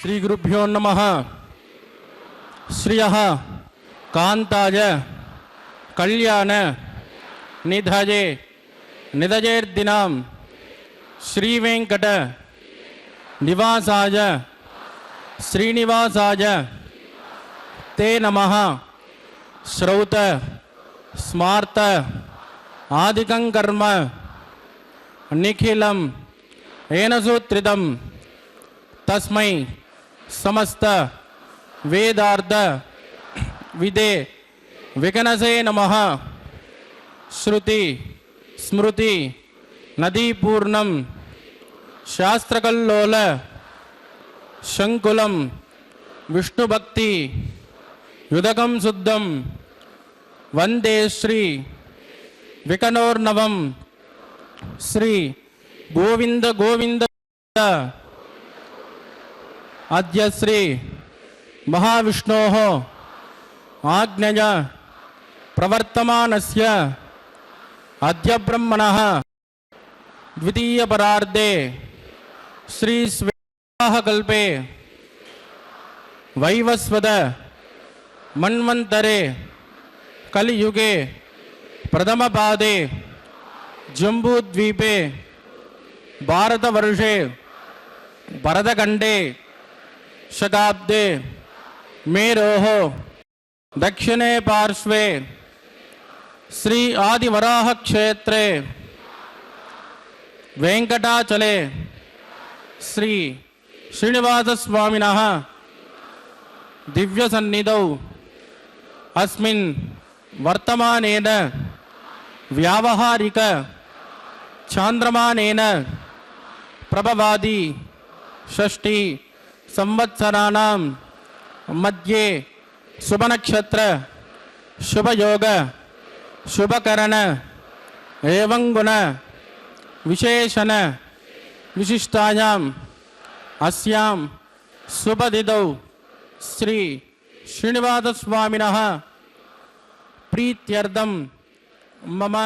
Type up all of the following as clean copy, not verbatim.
श्री गुरुभ्यो नमः। श्रियः कांताय कल्याण निधये निधयेर्दिनां श्रीवेंकट निवासाय श्रीनिवासाय ते नमः। श्रौत स्मार्त आदिकं कर्म निखिलं येन सूत्रितं तस्मै समस्त वेदार्थ विदे विकनसे नमः। श्रुति स्मृति नदीपूर्णं शास्त्रकल्लोल शंकुलं विष्णुभक्ति युदकं शुद्धं वंदे श्री विकनोर्नवं श्री गोविंद गोविंद। अद्य श्री महाविष्णोः आज्ञया प्रवर्तमानस्य अद्य ब्रह्मणः द्वितीय परार्धे श्री स्वेताः कल्पे वैवस्वत मन्वन्तरे कलियुगे प्रथम पादे जम्बूद्वीपे भारतवर्षे भरतखंडे शताब्दे मेरोः दक्षिणे पार्श्वे श्री आदिवराह क्षेत्रे वेंकटाचले श्री श्रीनिवासस्वामिनः दिव्य सन्निधौ अस्मिन् वर्तमानेन व्यावहारिक चांद्रमानेन प्रभवादि षष्ठी संवत्सराणां मध्ये शुभनक्षत्र शुभयोग शुभकरण एवं गुण विशेषण विशिष्टायाम् अस्यां शुभतिथौ श्री श्रीनिवासस्वामिनः प्रीत्यर्थं मम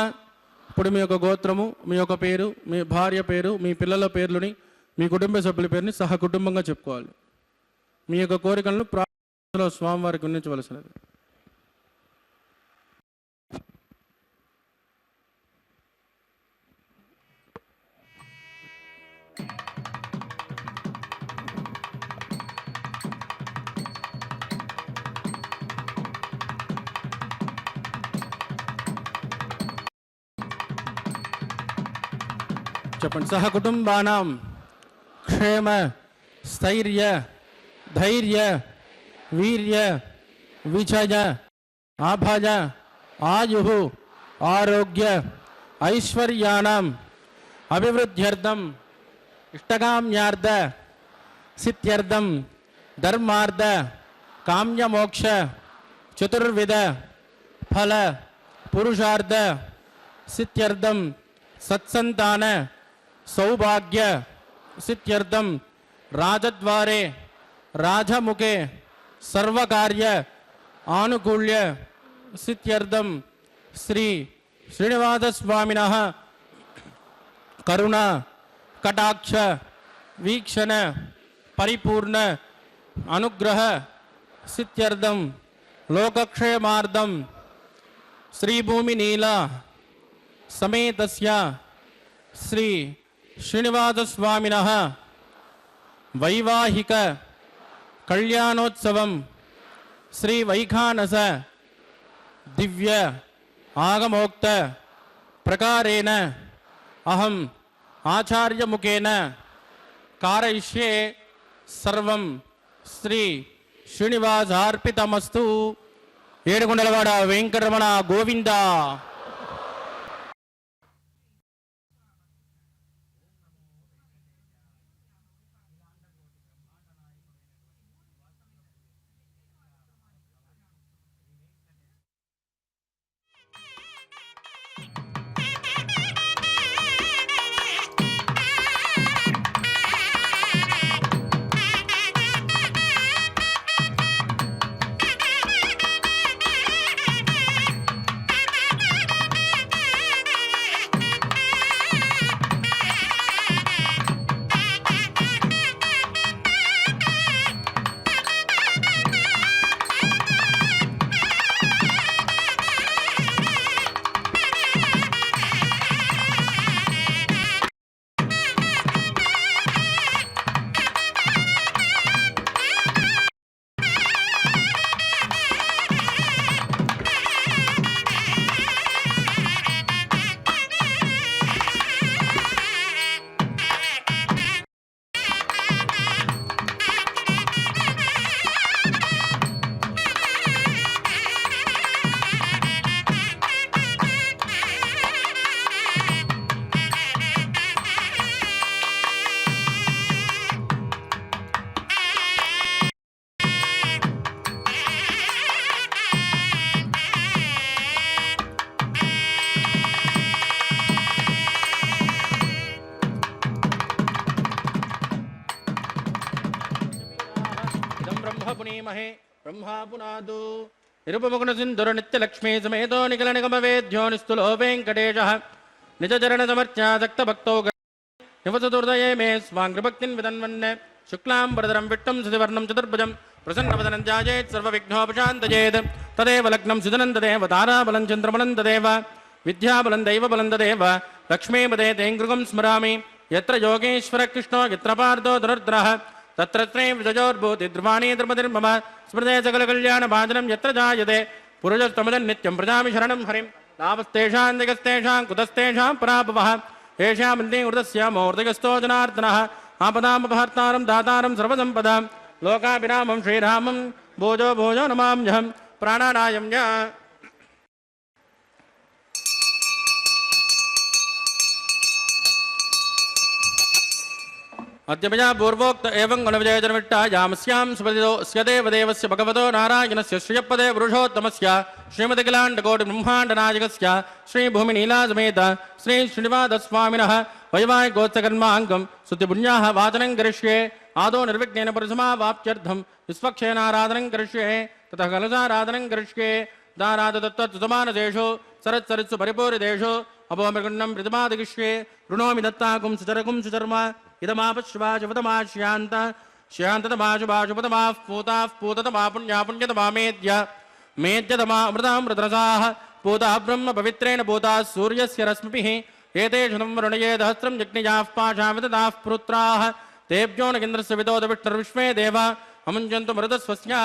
ఇప్పుడు మీ యొక్క గోత్రము, మీ యొక్క పేరు, మీ భార్య పేరు, మీ పిల్లల పేర్లని, మీ కుటుంబ సభ్యుల పేరుని సహ కుటుంబంగా చెప్పుకోవాలి. మీ యొక్క కోరికలను ప్రార్థనలో స్వామివారికి విన్నవించవలసినది. చెప్పండి. సహ కుటుంబానాం క్షేమ స్థైర్య ధైర్య వీర్య విజయ ఆభయ ఆయు ఆరోగ్య ఐశ్వర్యాణం అభివృద్ధ్యర్థం ఇష్టకామ్యార్థ సిద్ధ్యర్థం ధర్మార్థ కామ్యమోక్ష చతుర్విధ ఫల పురుషార్థ సిద్ధ్యర్థం सत्संतान सौभाग्य सिद्ध्यर्थम राजद्वारे राजमुखे सर्वकार्य आनुकूल्य सिद्ध्यर्थम श्री श्रीनिवासस्वामिनः करुणा कटाक्ष वीक्षण परिपूर्ण अनुग्रह सिद्ध्यर्थम लोकक्षेमार्थम श्रीभूमि नीला समेतस्य श्री श्रीनिवासस्वामिनः वैवाहिक कल्याणोत्सवं श्री वैखानस दिव्य आगमोक्त प्रकारेण अहम आचार्य मुखेन कारयिष्ये सर्वं श्री श्रीनिवासार्पितमस्तु। ఏడుకొండలవాడ వెంకటరమణ గోవింద. महे ब्रह्मा पुनादु निरुपमुकुण सिंधुर नित्यलक्ष्मी समेतो निखिल निगम वेद्यो निस्तुलो वेंकटेशः निज चरण समर्च्यासक्त भक्तो निवसतुर्दये मे स्वाङ्घ्रिभक्तिं विदन्वन् शुक्लां वरदरं विट्टं सुधिवर्णं चतुर्भुजं प्रसन्नवदनं ध्यायेत् सर्वविघ्नोपशान्तयेत् तदेव लग्नं सुधनं तदेव ताराबलं चन्द्रबलं तदेव विद्याबलं दैवबलं तदेव लक्ष्मीपदे तेङ्गृगं स्मरामि यत्र योगेश्वर कृष्णो यत्र पार्थो धनुर्धरः तत्र विजयोर्भूति ध्रुवाणी द्रुपतिर्मम स्मृते सकलकल्याणभाजनं यत्र जायते पुरुषस्तमदन्नित्यं प्रजामि शरणं हरिं लाभस्तेषां दिगस्तेषां कुतस्तेषां पराभवः येषामन्ते ऊर्धस्य मूर्धयस्तो जनार्दनः आपदामपहर्तारं दातारं सर्वसम्पदां लोकाभिरामं श्रीरामं भोजो भोजो नमाम्यहं प्राणानायं च अद्यपया पूर्वोक्त एवं गुणविजयजनविट्टायामस्यां सुपदितो स्य देवदेवस्य भगवतो नारायणस्य श्रियपदे पुरुषोत्तमस्य श्रीमतिकिलाण्डकोटिब्रह्माण्डनायकस्य श्रीभूमिनीलासमेत श्री श्रीनिवासस्वामिनः वैवाहिकोत्सकर्माङ्गं स्तुतिपुण्याः वाचनं करिष्ये आदौ निर्विघ्नेन पुरुषमावाप्त्यर्थं विस्वक्षेनाराधनं करिष्ये ततः कलशाराधनं करिष्ये दारादत्तत्समानदेषु सरत्सरित्सु परिपूरितेषु अपोमृगण्डं प्रतिपादयिष्ये ऋणोमि दत्ताकुं सुचरकुं सुचर्मा इदमापश्वाशुपतमाश्यान्त श्यान्ततमाशुभाशुपतमाः पूताः पूततमा पुण्या पुण्यतमा मेद्यतमा अमृतामृतरसाः पूताः ब्रह्म पवित्रेण पूताः सूर्यस्य रश्मिभिः एतेषु वरुणये सहस्रं जग्निजाः पाशामितदाः पुत्राः तेभ्यो न केन्द्रस्य विदोदविष्णुर्विश्वे देव अमुञ्चन्तु मरुतस्वस्य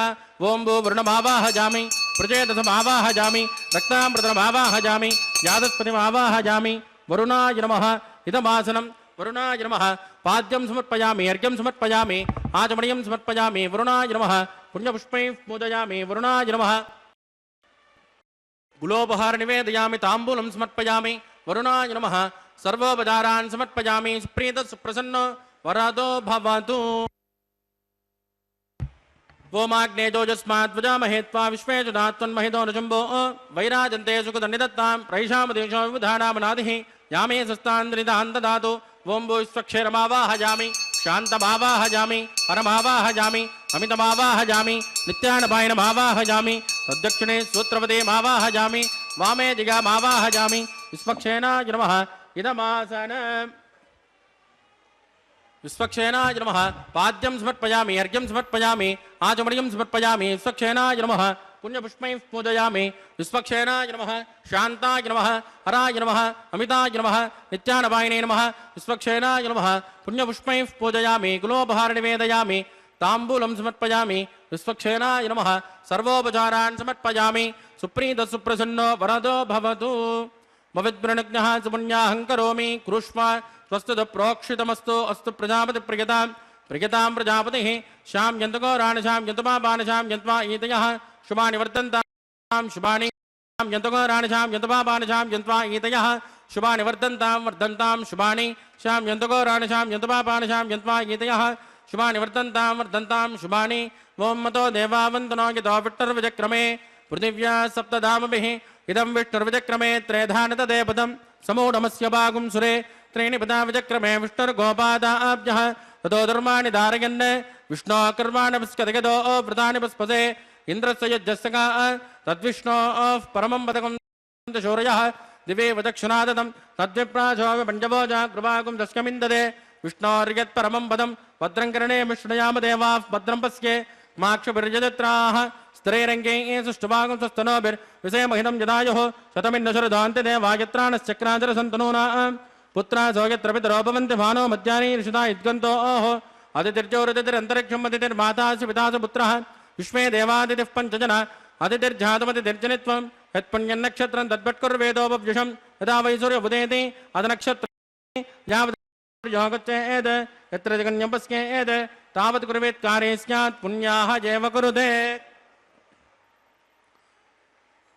ओं भू वरुणमावाहजामि प्रचेतसमावाहजामि रक्तामृतमावाहजामि यादस्पतिमावाहजामि वरुणाय नमः इदमासनं वरुणाय नमः पाद्यं समर्पयामि अर्घ्यं समर्पयामि आचमनीयं समर्पयामि वरुणाय नमः पुण्यपुष्पैः पूजयामि वरुणाय नमः गुलोपहार निवेदयामि ताम्बूलं समर्पयामि वरुणाय नमः सर्वोपचारान् समर्पयामि सुप्रीत सुप्रसन्नो वरदो भवतु वोमाग्नेजोजस्माद्वजामहे त्वा विश्वेषु धात्वन्महितो नशम्भो वैराजन्ते सुखदन्निदत्तां प्रैषामदेशो विबुधानामनादिः यामे सस्तान्द्रिदान्तदातु ओं भू विश्वक्षेरमावाहजामि शान्तमावाहजामि परमावाहजामि अमितमावाहजामि नित्यानपायनमावाहजामि तद्दक्षिणे सूत्रपदेमावाहजामि वामे दिगामावाहजामि विश्वक्षेनाय नमः इदमासन विश्वक्षेनाय नमः पाद्यं समर्पयामि अर्घ्यं समर्पयामि आचमनीयं समर्पयामि विश्वक्षेनाय नमः पुण्यपुष्पैः पूजयामि विश्वक्षेनाय नमः शान्ताय नमः हराय नमः अमिताय नमः नित्यानपायिने नमः विश्वक्षेनाय नमः पुण्यपुष्पैः पूजयामि गुलोपहार निवेदयामि ताम्बूलं समर्पयामि विश्वक्षेनाय नमः सर्वोपचारान् समर्पयामि सुप्रीतः सुप्रसन्नो वरदो भवतु भविद्वृणज्ञः सुपुण्याहं करोमि कुरुष्मा स्वस्तु प्रोक्षितमस्तु अस्तु प्रजापतिप्रियतां प्रियतां प्रजापतिः श्यां यन्तगौराणशां यन्तपापानशां यन्त्वा ईतयः शुभानि वर्धन्तां शुभानि यन्तगौराणशां यन्तपापानशां यन्त्वा ईतयः शुभानि वर्धन्तां वर्धन्तां शुभानि श्यां यन्तगौराणशां यन्तपापानशां यन्त्वा ईतयः शुभानि वर्धन्तां वर्धन्तां शुभानि ओं मतो देवावन्दनो यतो विष्णुर्विजक्रमे पृथिव्या सप्तधामभिः इदं विष्णुर्विजक्रमे त्रेधानतदेपदं समूढमस्य भागुं सुरे त्रीणि पदा विजक्रमे विष्णुर्गोपादाभ्यः ततो धर्माणि धारयन् विष्णोः कर्माणि व्रतानि पुष्पसे इन्द्रस्य यज्ञस्य तद्विष्णोः परमं पदकं शौर्यः दिवे वदक्षिणादतं तद्विप्राशो पञ्चभोजा कृपाकुं दस्कमिन्ददे विष्णोर्यत्परमं पदं भद्रं कर्णे विष्णुयाम देवाः भद्रं पश्ये माक्षभिर्यजत्राः स्त्रीरङ्गे सुष्ठुभागं स्वस्तनोभिर्विषयमहितं यदायुः शतमिन्नशरदान्ते देवायत्राणश्चक्राचरसन्तनूना पुत्रा सौयत्र पितरो भवन्ति भानो मध्यानि ऋषिता इद्गन्तो ओहो अतिथिर्जोरतिथिरन्तरिक्षम् अतिथिर्मातासि पितासि पुत्रः विश्वे देवादितिः पञ्चजन अतिथिर्जातमतिथिर्जनित्वं यत्पुण्यन्नक्षत्रं तद्भट्कुर्वेदोपव्युषं यदा वै सूर्योपदेति अदनक्षत्रं यावद् यत्र जगन्यं पश्येत् तावत् कुर्वेत् कार्ये स्यात् पुण्याः एव कुरुते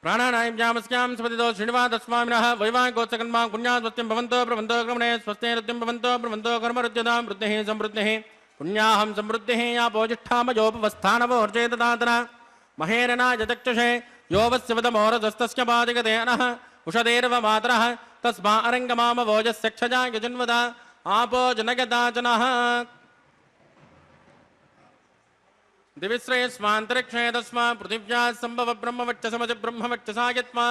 प्राणानायं जामस्यां स्वदितो श्रीनिवासस्वामिनः वैवाहिकोत्सकर्मा पुण्यास्वस्त्यं भवन्तो प्रवन्तो क्रमणे स्वस्ते नृत्यं भवन्तो प्रवन्तो कर्मरुद्यतां वृद्धिः समृद्धिः पुण्याहं समृद्धिः यापोजिष्ठामयोपवस्थानवोर्जेतदातना महेरनाय चक्षुषे योवस्य वदमोरजस्तस्य पादिगते अनः उषदेर्व मातरः तस्मा अरङ्गमामवोजस्य क्षजा यजुन्वदा आपो जनगदाचनः दिविश्रेयस्मान्तरिक्षे तस्मात् पृथिव्या सम्भव ब्रह्मवच्चसमज ब्रह्मवच्चसा यत्मा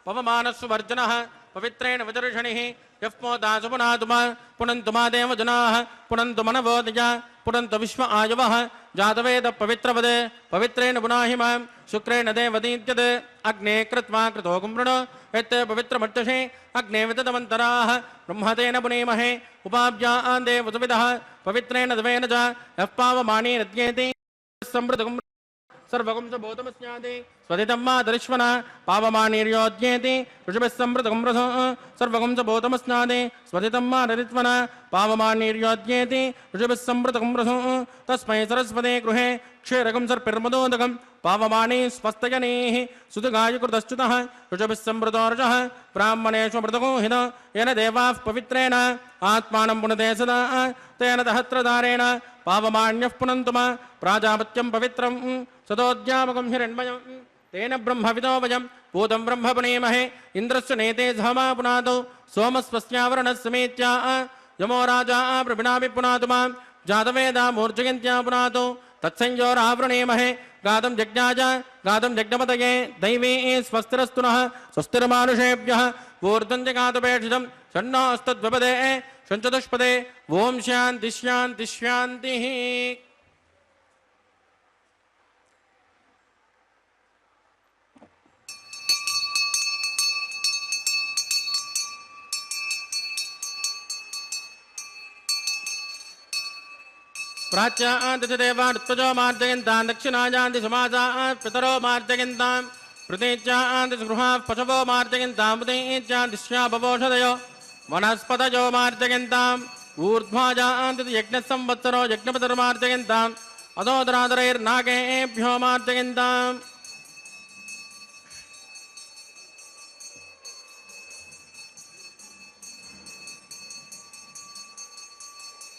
पवमानस्सुवर्जनः पवित्रेण वजर्षणिः यः पोदासु पुनातुमा पुनन्तुमा देव जनाः पुनन्तु मनवोदय पुनन्तु विश्व आयवः जातवेद पवित्रपदे पवित्रेण पुनाहि मां शुक्रेण देवदीत्यत् अग्ने कृत्वा कृतो कुम्भृण यत् पवित्रमर्चषे अग्ने विततमन्तराः ब्रह्मतेन पुनेमहे उपाभ्यां देवसुविदः पवित्रेण दवेन च यः पावमाने रज्ञेति समृद्धं सर्वगं च बोधमस्यादि स्वधितं मातरिश्वना पावमानीर्योज्ञेति ऋषभिः समृद्धं रसो सर्वगं च बोधमस्यादि स्वधितं मातरित्वना पावमानीर्योज्ञेति ऋषभिः समृद्धं रसो तस्मै सरस्वते गृहे क्षीरकं सर्पिर्मदोदकं पावमानी स्वस्तयनेः सुतगायकृतश्च्युतः ऋषभिः समृतोर्षः ब्राह्मणेषु मृतको हित येन देवाः पवित्रेण आत्मानं पुनते सदा तेन दहत्रधारेण पावमान्यः पुनन्तुम प्राजापत्यं पवित्रं सदोद्यामकं हिरण्मयं तेन ब्रह्मविदो वयं भूतं ब्रह्म पुनेमहे इन्द्रस्य नेते धमा पुनादौ सोमस्वस्यावरणस्समेत्या यमो राजा प्रभिनापि पुनातु मां जातवेदा मूर्जयन्त्या पुनातु तत्संयोरावृणेमहे गातं यज्ञाय गातं यज्ञपतये दैवे स्वस्तिरस्तु नः स्वस्तिर्मानुषेभ्यः ऊर्ध्वं च गातुपेक्षितं षण्णोऽस्तद्विपदे षञ्चतुष्पदे ओं शान्ति शान्ति शान्तिः। प्राच्यान्ति च देवार्त्वजो मार्जयन्तां दक्षिणायान्ति समाजाः पितरो मार्जयन्तां प्रतीच्यान्ति गृहाः पशवो मार्जयन्तां प्रतीच्यान्ति श्यापवोषधयो वनस्पतयो मार्जयन्ताम् ऊर्ध्वाजान्ति यज्ञसंवत्सरो यज्ञपतिर्मार्जयन्ताम् अधोदरादरैर्नागेभ्यो मार्जयन्ताम्।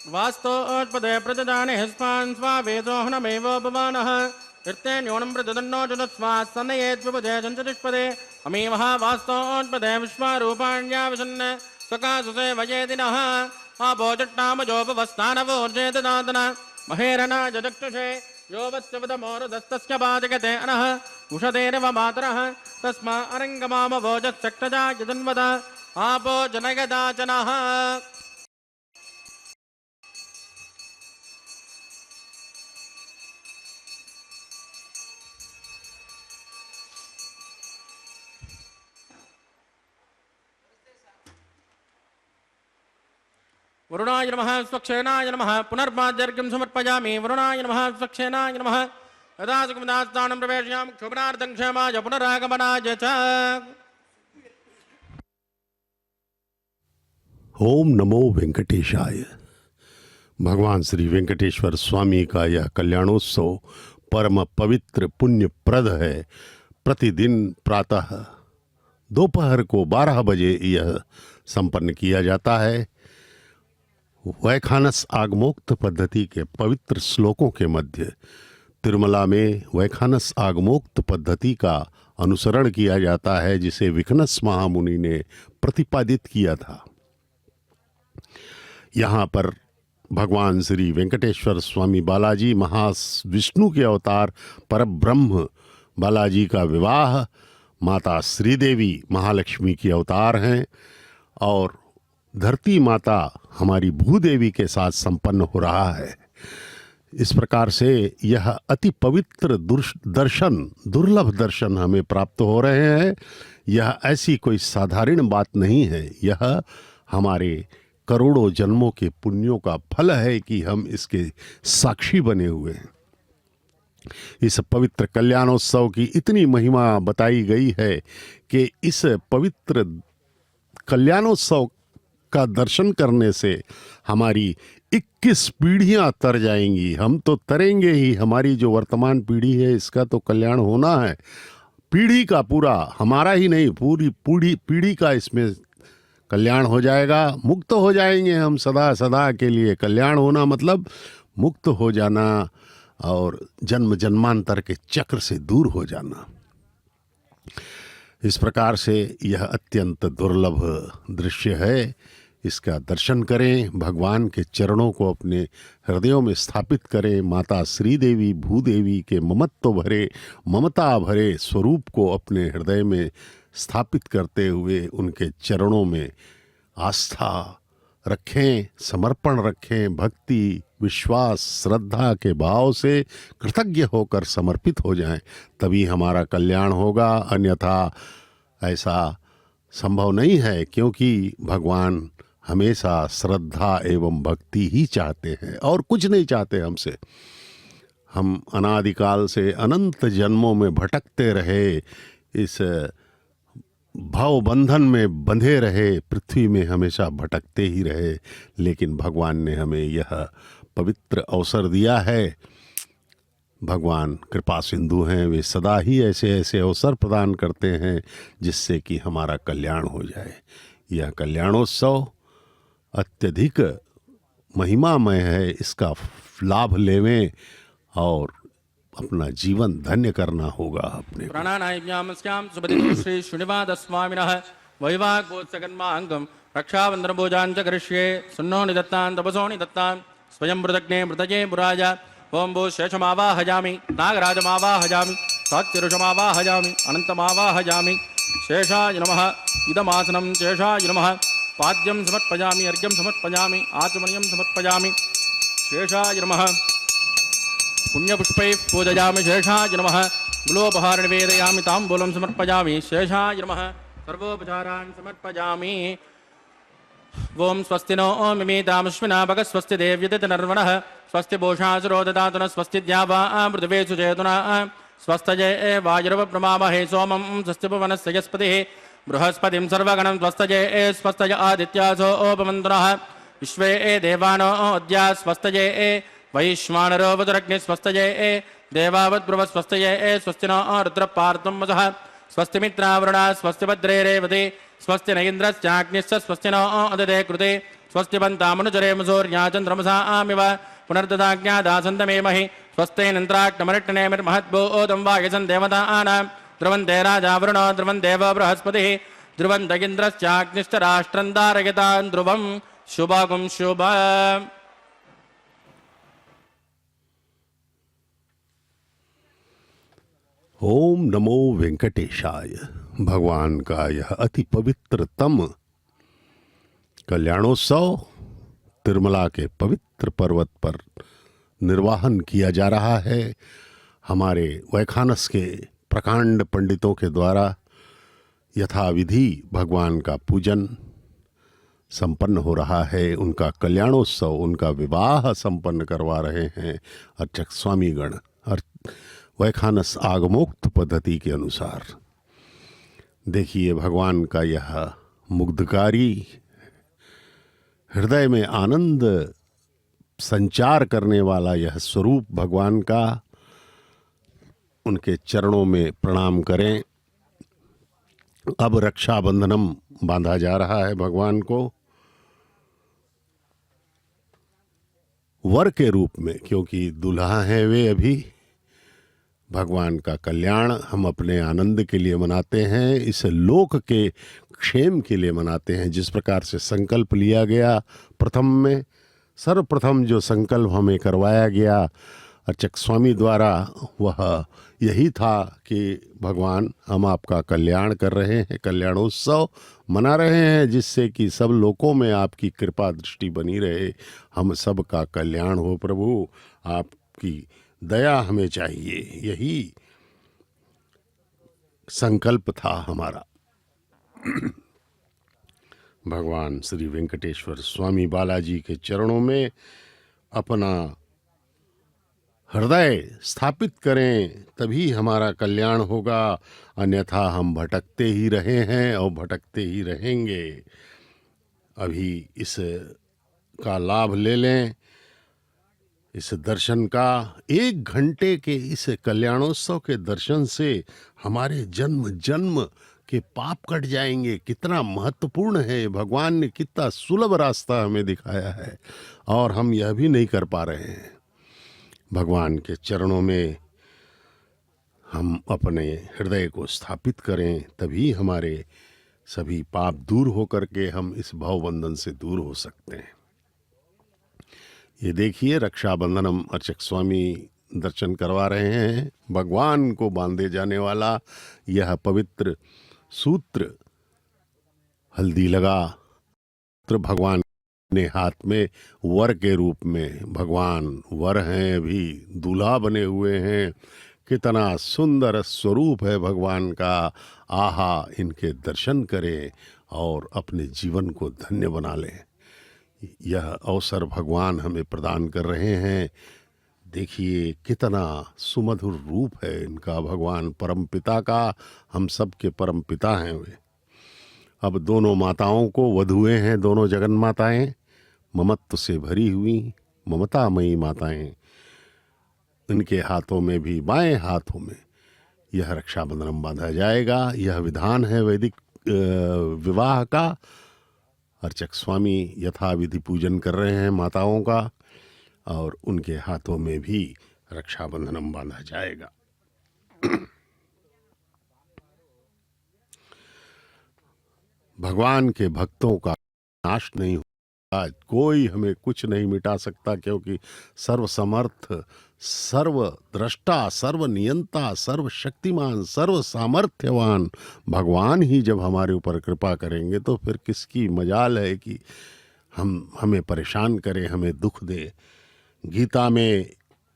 वास्तोत्पदे प्रददाने हस्पान् स्वावेदोहनमेवोपमानः कृत्ते न्यूनं प्रददन्नो जुनस्वात् सन्नयेद्विपदे चञ्चतुष्पदे अमीवः वास्तोत्पदे विश्वारूपाण्याविशन् सकाशुसे वयेदिनः आभोजट्टामजोपवस्थानवोर्जेतदातन महेरना जचक्षुषे यो वत्सवदमोरुदस्तस्य पाचकते अनः उषतेरिव मातरः तस्मा अरङ्गमामभोजच्चक्रजा यदन्वद आपो जनगदाचनः। वरुणाय नमः स्वक्षेनाय नमः पुनर्पाद्यर्घ्यं समर्पयामि वरुणाय नमः स्वक्षेनाय नमः यदा सुखमदास्थानं प्रवेशयामि क्षुभनार्थं क्षेमाय पुनरागमनाय च। ओम नमो वेंकटेशाय। भगवान श्री वेंकटेश्वर स्वामी का यह कल्याणोत्सव परम पवित्र पुण्यप्रद है। प्रतिदिन प्रातः दोपहर को 12 बजे यह संपन्न किया जाता है। वैखानस आगमोक्त पद्धति के पवित्र श्लोकों के मध्य तिरुमला में वैखानस आगमोक्त पद्धति का अनुसरण किया जाता है, जिसे विघ्नस महामुनि ने प्रतिपादित किया था। यहाँ पर भगवान श्री वेंकटेश्वर स्वामी बालाजी महाविष्णु के अवतार परब्रह्म बालाजी का विवाह माता श्रीदेवी महालक्ष्मी की अवतार हैं और धरती माता हमारी भूदेवी के साथ संपन्न हो रहा है। इस प्रकार से यह अति पवित्र दुर्लभ दर्शन हमें प्राप्त हो रहे हैं। यह ऐसी कोई साधारण बात नहीं है, यह हमारे करोड़ों जन्मों के पुण्यों का फल है कि हम इसके साक्षी बने हुए हैं। इस पवित्र कल्याणोत्सव की इतनी महिमा बताई गई है कि इस पवित्र कल्याणोत्सव का दर्शन करने से हमारी 21 पीढ़ियां तर जाएंगी। हम तो तरेंगे ही, हमारी जो वर्तमान पीढ़ी है इसका तो कल्याण होना है। पीढ़ी का पूरा, हमारा ही नहीं, पूरी पीढ़ी का इसमें कल्याण हो जाएगा। मुक्त हो जाएंगे हम सदा सदा के लिए। कल्याण होना मतलब मुक्त हो जाना और जन्म जन्मांतर के चक्र से दूर हो जाना। इस प्रकार से यह अत्यंत दुर्लभ दृश्य है इसका दर्शन करें, भगवान के चरणों को अपने हृदयों में स्थापित करें। माता श्रीदेवी भूदेवी के ममता भरे स्वरूप को अपने हृदय में स्थापित करते हुए उनके चरणों में आस्था रखें, समर्पण रखें, भक्ति, विश्वास, श्रद्धा के भाव से कृतज्ञ होकर समर्पित हो जाएं, तभी हमारा कल्याण होगा। अन्यथा ऐसा संभव नहीं है, क्योंकि भगवान हमेशा श्रद्धा एवं भक्ति ही चाहते हैं और कुछ नहीं चाहते हमसे। हम अनादिकाल से अनंत जन्मों में भटकते रहे, इस भव बंधन में बंधे रहे, पृथ्वी में हमेशा भटकते ही रहे, लेकिन भगवान ने हमें यह पवित्र अवसर दिया है। भगवान कृपा सिंधु हैं, वे सदा ही ऐसे ऐसे अवसर प्रदान करते हैं जिससे कि हमारा कल्याण हो जाए। यह कल्याणोत्सव अत्यधिक महिमामय है, इसका लाभ लेवें और अपना जीवन धन्य करना होगा। अपने प्राणानायज्ञामस्यां सुपतितो श्री श्रीनिवासस्वामिनः वैवाहगोत्सकन्माङ्गं रक्षाबन्धनपूजाञ्च करिष्ये। सुन्नो निदत्तां तपसो निदत्तां स्वयं मृदग्ने मृतये मुराज। ओं भू शेषमावाहयामि, नागराजमावाहयामि, सात्यरुषमावाहयामि, अनन्तमावाहयामि। शेषाय नमः। इदमासनं शेषाय नमः। पाद्यं समर्पयामि, अर्घ्यं समर्पयामि, आचमनीयं समर्पयामि। शेषाय नमः। पुण्यपुष्पैः पूजयामि, शेषाय नमः। गुलोपहार निवेदयामि, ताम्बूलं समर्पयामि, शेषाय नमः। सर्वोपचारान् समर्पयामि। ओं स्वस्ति नो मिमीतामश्विना भगः स्वस्ति देव्यतिनर्वणः स्वस्ति पूषासुरो ददातु नः स्वस्ति द्यावा पृथिवी सुचेतुना स्वस्तये वायुर्वप्नमामहे सोमं स्वस्ति भुवनस्य यस्पतिः बृहस्पतिं सर्वगणं स्वस्तये स्वस्तय आदित्यासो ओपमन्तुनः विश्वे देवानो अद्या स्वस्तये वैश्वानरो वदुरग्निः स्वस्तये देवावद्ब्रुव स्वस्तये स्वस्ति नो रुद्रपार्तुं वसः स्वस्ति मित्रावरुणा स्वस्ति भद्रे रेवति स्वस्ति न इन्द्रश्चाग्निश्च स्वस्ति नो अदते कृते स्वस्ति पन्तामनुचरेम सूर्या चन्द्रमसा आमिव पुनर्ददाज्ञादासन्तमेमहि स्वस्तेनिन्द्राग्नमरिट्टनेमिर्महद्भूतं वायसन् देवतानां ध्रुवन्ते राजावरुणो ध्रुवन् देवो बृहस्पतिः ध्रुवन्त इन्द्रश्चाग्निश्च राष्ट्रं धारयतां ध्रुवं शुभगुं शुभ। ओम नमो वेंकटेशाय। भगवान का यह अति पवित्रतम कल्याणोत्सव तिरुमला के पवित्र पर्वत पर निर्वाहन किया जा रहा है। हमारे वैखानस के प्रकांड पंडितों के द्वारा यथाविधि भगवान का पूजन संपन्न हो रहा है। उनका कल्याणोत्सव, उनका विवाह संपन्न करवा रहे हैं अर्चक स्वामीगण और वैखानस आगमोक्त पद्धति के अनुसार। देखिए भगवान का यह मुग्धकारी, हृदय में आनंद संचार करने वाला यह स्वरूप भगवान का। उनके चरणों में प्रणाम करें। अब रक्षाबंधनम बांधा जा रहा है भगवान को वर के रूप में, क्योंकि दुल्हा हैं वे अभी। भगवान का कल्याण हम अपने आनंद के लिए मनाते हैं, इस लोक के क्षेम के लिए मनाते हैं। जिस प्रकार से संकल्प लिया गया प्रथम में, सर्वप्रथम जो संकल्प हमें करवाया गया अर्चक स्वामी द्वारा, वह यही था कि भगवान हम आपका कल्याण कर रहे हैं, कल्याणोत्सव मना रहे हैं, जिससे कि सब लोकों में आपकी कृपा दृष्टि बनी रहे, हम सब का कल्याण हो। प्रभु आपकी दया हमें चाहिए, यही संकल्प था हमारा। भगवान श्री वेंकटेश्वर स्वामी बालाजी के चरणों में अपना हृदय स्थापित करें, तभी हमारा कल्याण होगा। अन्यथा हम भटकते ही रहे हैं और भटकते ही रहेंगे। अभी इस का लाभ ले लें, इस दर्शन का। 1 घंटे के इस कल्याणोत्सव के दर्शन से हमारे जन्म जन्म के पाप कट जाएंगे। कितना महत्वपूर्ण है, भगवान ने कितना सुलभ रास्ता हमें दिखाया है और हम यह भी नहीं कर पा रहे हैं। भगवान के चरणों में हम अपने हृदय को स्थापित करें, तभी हमारे सभी पाप दूर होकर के हम इस भवबंधन से दूर हो सकते हैं। ये देखिए रक्षाबंधनम अर्चक स्वामी दर्शन करवा रहे हैं। भगवान को बांधे जाने वाला यह पवित्र सूत्र हल्दी लगा तो भगवान ने हाथ में वर के रूप में, भगवान वर हैं, अभी दूल्हा बने हुए हैं। कितना सुंदर स्वरूप है भगवान का। आहा, इनके दर्शन करें और अपने जीवन को धन्य बना लें। यह अवसर भगवान हमें प्रदान कर रहे हैं। देखिए कितना सुमधुर रूप है इनका, भगवान परमपिता का। हम सब के परम पिता हैं वे। अब दोनों माताओं को, वधुएं हैं दोनों जगन माताएं, ममत्व से भरी हुई ममतामयी माताएं, इनके हाथों में भी, बाएं हाथों में यह रक्षाबंधन बांधा जाएगा। यह विधान है वैदिक विवाह का। अर्चक स्वामी यथाविधि पूजन कर रहे हैं माताओं का और उनके हाथों में भी रक्षाबंधन बांधा जाएगा। भगवान के भक्तों का नाश नहीं होगा। कोई हमें कुछ नहीं मिटा सकता, क्योंकि सर्वसमर्थ, सर्वद्रष्टा, सर्वनियंता, सर्वशक्तिमान, सर्व सामर्थ्यवान भगवान ही जब हमारे ऊपर कृपा करेंगे तो फिर किसकी मजाल है कि हमें परेशान करे, हमें दुख दे। गीता में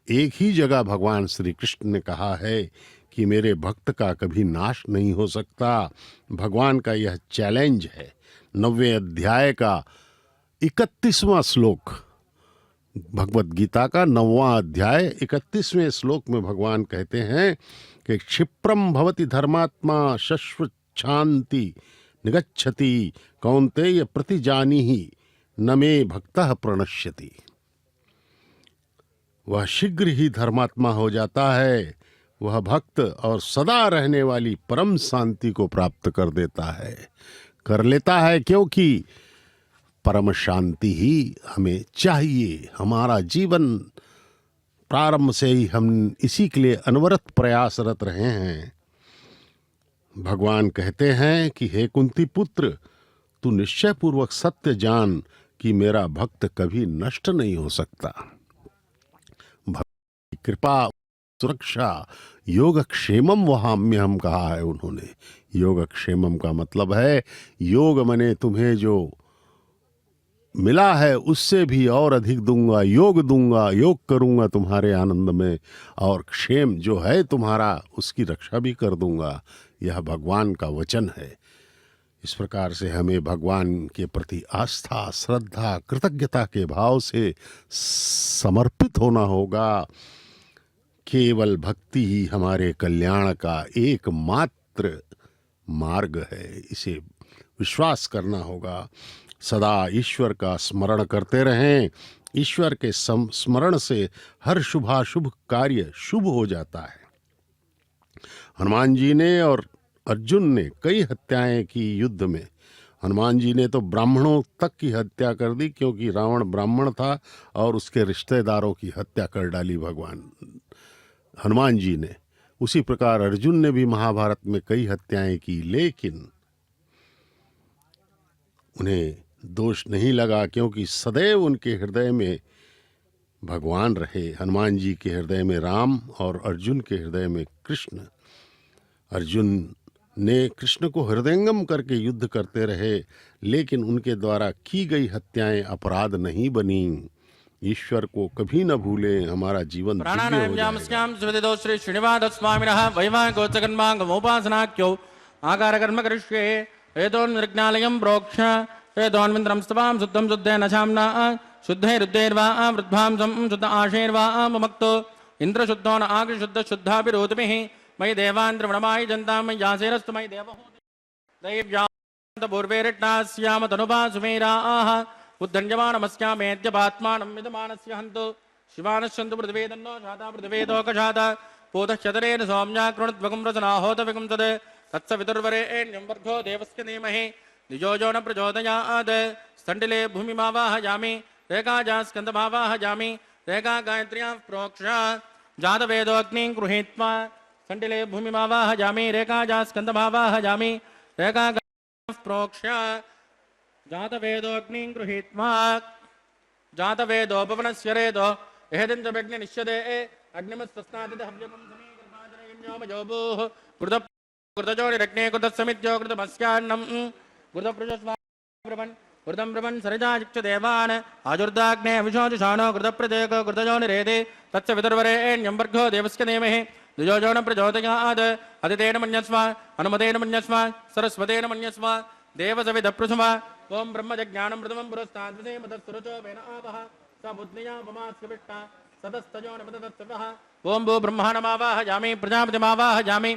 एक ही जगह भगवान श्री कृष्ण ने कहा है कि मेरे भक्त का कभी नाश नहीं हो सकता। भगवान का यह चैलेंज है। 9वें अध्याय का 31वां श्लोक, भगवत गीता का 9वां अध्याय 31वें श्लोक में भगवान कहते हैं कि क्षिप्रम भवति धर्मात्मा शश्वत शांति निगच्छति कौन्तेय प्रतिजानीहि न मे भक्तः प्रणश्यति। वह शीघ्र ही धर्मात्मा हो जाता है, वह भक्त और सदा रहने वाली परम शांति को प्राप्त कर देता है, कर लेता है, क्योंकि परम शांति ही हमें चाहिए। हमारा जीवन प्रारंभ से ही हम इसी के लिए अनवरत प्रयासरत रहे हैं। भगवान कहते हैं कि हे कुंती पुत्र, तू निश्चय पूर्वक सत्य जान कि मेरा भक्त कभी नष्ट नहीं हो सकता। भक्ति, कृपा, सुरक्षा, योगक्षेमम वहाम्यहम कहा है उन्होंने। योगक्षेमम का मतलब है योग मने तुम्हें जो मिला है उससे भी और अधिक दूंगा, योग करूंगा तुम्हारे आनंद में, और क्षेम जो है तुम्हारा उसकी रक्षा भी कर दूंगा। यह भगवान का वचन है। इस प्रकार से हमें भगवान के प्रति आस्था, श्रद्धा, कृतज्ञता के भाव से समर्पित होना होगा। केवल भक्ति ही हमारे कल्याण का एकमात्र मार्ग है, इसे विश्वास करना होगा। सदा ईश्वर का स्मरण करते रहें। ईश्वर के स्मरण से हर शुभाशुभ कार्य शुभ हो जाता है। हनुमान जी ने और अर्जुन ने कई हत्याएं की युद्ध में। हनुमान जी ने तो ब्राह्मणों तक की हत्या कर दी, क्योंकि रावण ब्राह्मण था और उसके रिश्तेदारों की हत्या कर डाली भगवान हनुमान जी ने। उसी प्रकार अर्जुन ने भी महाभारत में कई हत्याएं की, लेकिन उन्हें दोष नहीं लगा, क्योंकि सदैव उनके हृदय में भगवान रहे। हनुमान जी के हृदय में राम और अर्जुन के हृदय में कृष्ण। अर्जुन ने कृष्ण को हृदयंगम करके युद्ध करते रहे, लेकिन उनके द्वारा की गई हत्याएं अपराध नहीं बनी। ईश्वर को कभी न भूलें, हमारा जीवन दिव्य हो जाएगा। श्री श्रीनिवास स्वामिनः वैवाहिको जगन्मांगमोपासनाख्यो आकारकर्म करिष्ये वेदोन्मृग्नालयं प्रोक्ष वेदोन्मिन्द्रं स्तवां शुद्धं शुद्धेन शाम्ना शुद्धैरुद्धैर्वा वृद्धांसं शुद्ध आशैर्वा ममक्तो इन्द्रशुद्धो न आग्रशुद्ध शुद्धाभिरोधभिः मयि देवान्द्रवणमायि जन्तां मय्यासेरस्तु मयि देवहो दैव्यापूर्वेरिट्नास्याम तनुपा सुमेराः उद्धन्यमानमस्यामेद्यपात्मानं विदमानस्य हन्तु शिवानश्यन्तु पृथिवेदन्नो शाता पृथिवेदोकशाता पोतश्चतरेण सौम्या कृणुद्वगं रचनाहोतविगं तद् तत्सवितुर्वरेण्यं वर्धो देवस्य धीमहि निजो यो न प्रचोदयात् स्तण्डिले भूमिमावाहयामि रेखाजा स्कन्दमावाहयामि रेखा गायत्र्यां प्रोक्ष जातवेदोऽग्निं गृहीत्वा स्तण्डिले भूमिमावाहयामि रेखाजा स्कन्दमावाहयामि रेखा प्रोक्ष्य जातवेदोऽग्निं गृहीत्वा जातवेदोपवनस्य रेदो एहदिञ्चभग्नि निश्यते अग्निमस्तस्नादित हव्यकं समीकर्माजनयञ्जोमयोभूः कृतजोनिरग्ने कृतसमित्यो कृतमस्यान्नं कृतपृजस्वाब्रवन् कृतं ब्रवन् सरिजायुक्त देवान् आजुर्दाग्ने अविशोजुषाणो कृतप्रदेको कृतजोनिरेदे तस्य विदुर्वरेण्यं वर्गो देवस्य नेमहे द्विजोजोन प्रचोदयात् अदितेन मन्यस्व अनुमतेन मन्यस्व सरस्वतेन मन्यस्व देवसविदप्रसुम ओं ब्रह्मजज्ञानं प्रथमं पुरस्ताद्विषे मदस्सुरचो वेन आवः स बुद्ध्या ममास्कविष्टा सदस्तजो नपदतत्सवः ओं भू ब्रह्माणमावाहयामि प्रजापतिमावाहयामि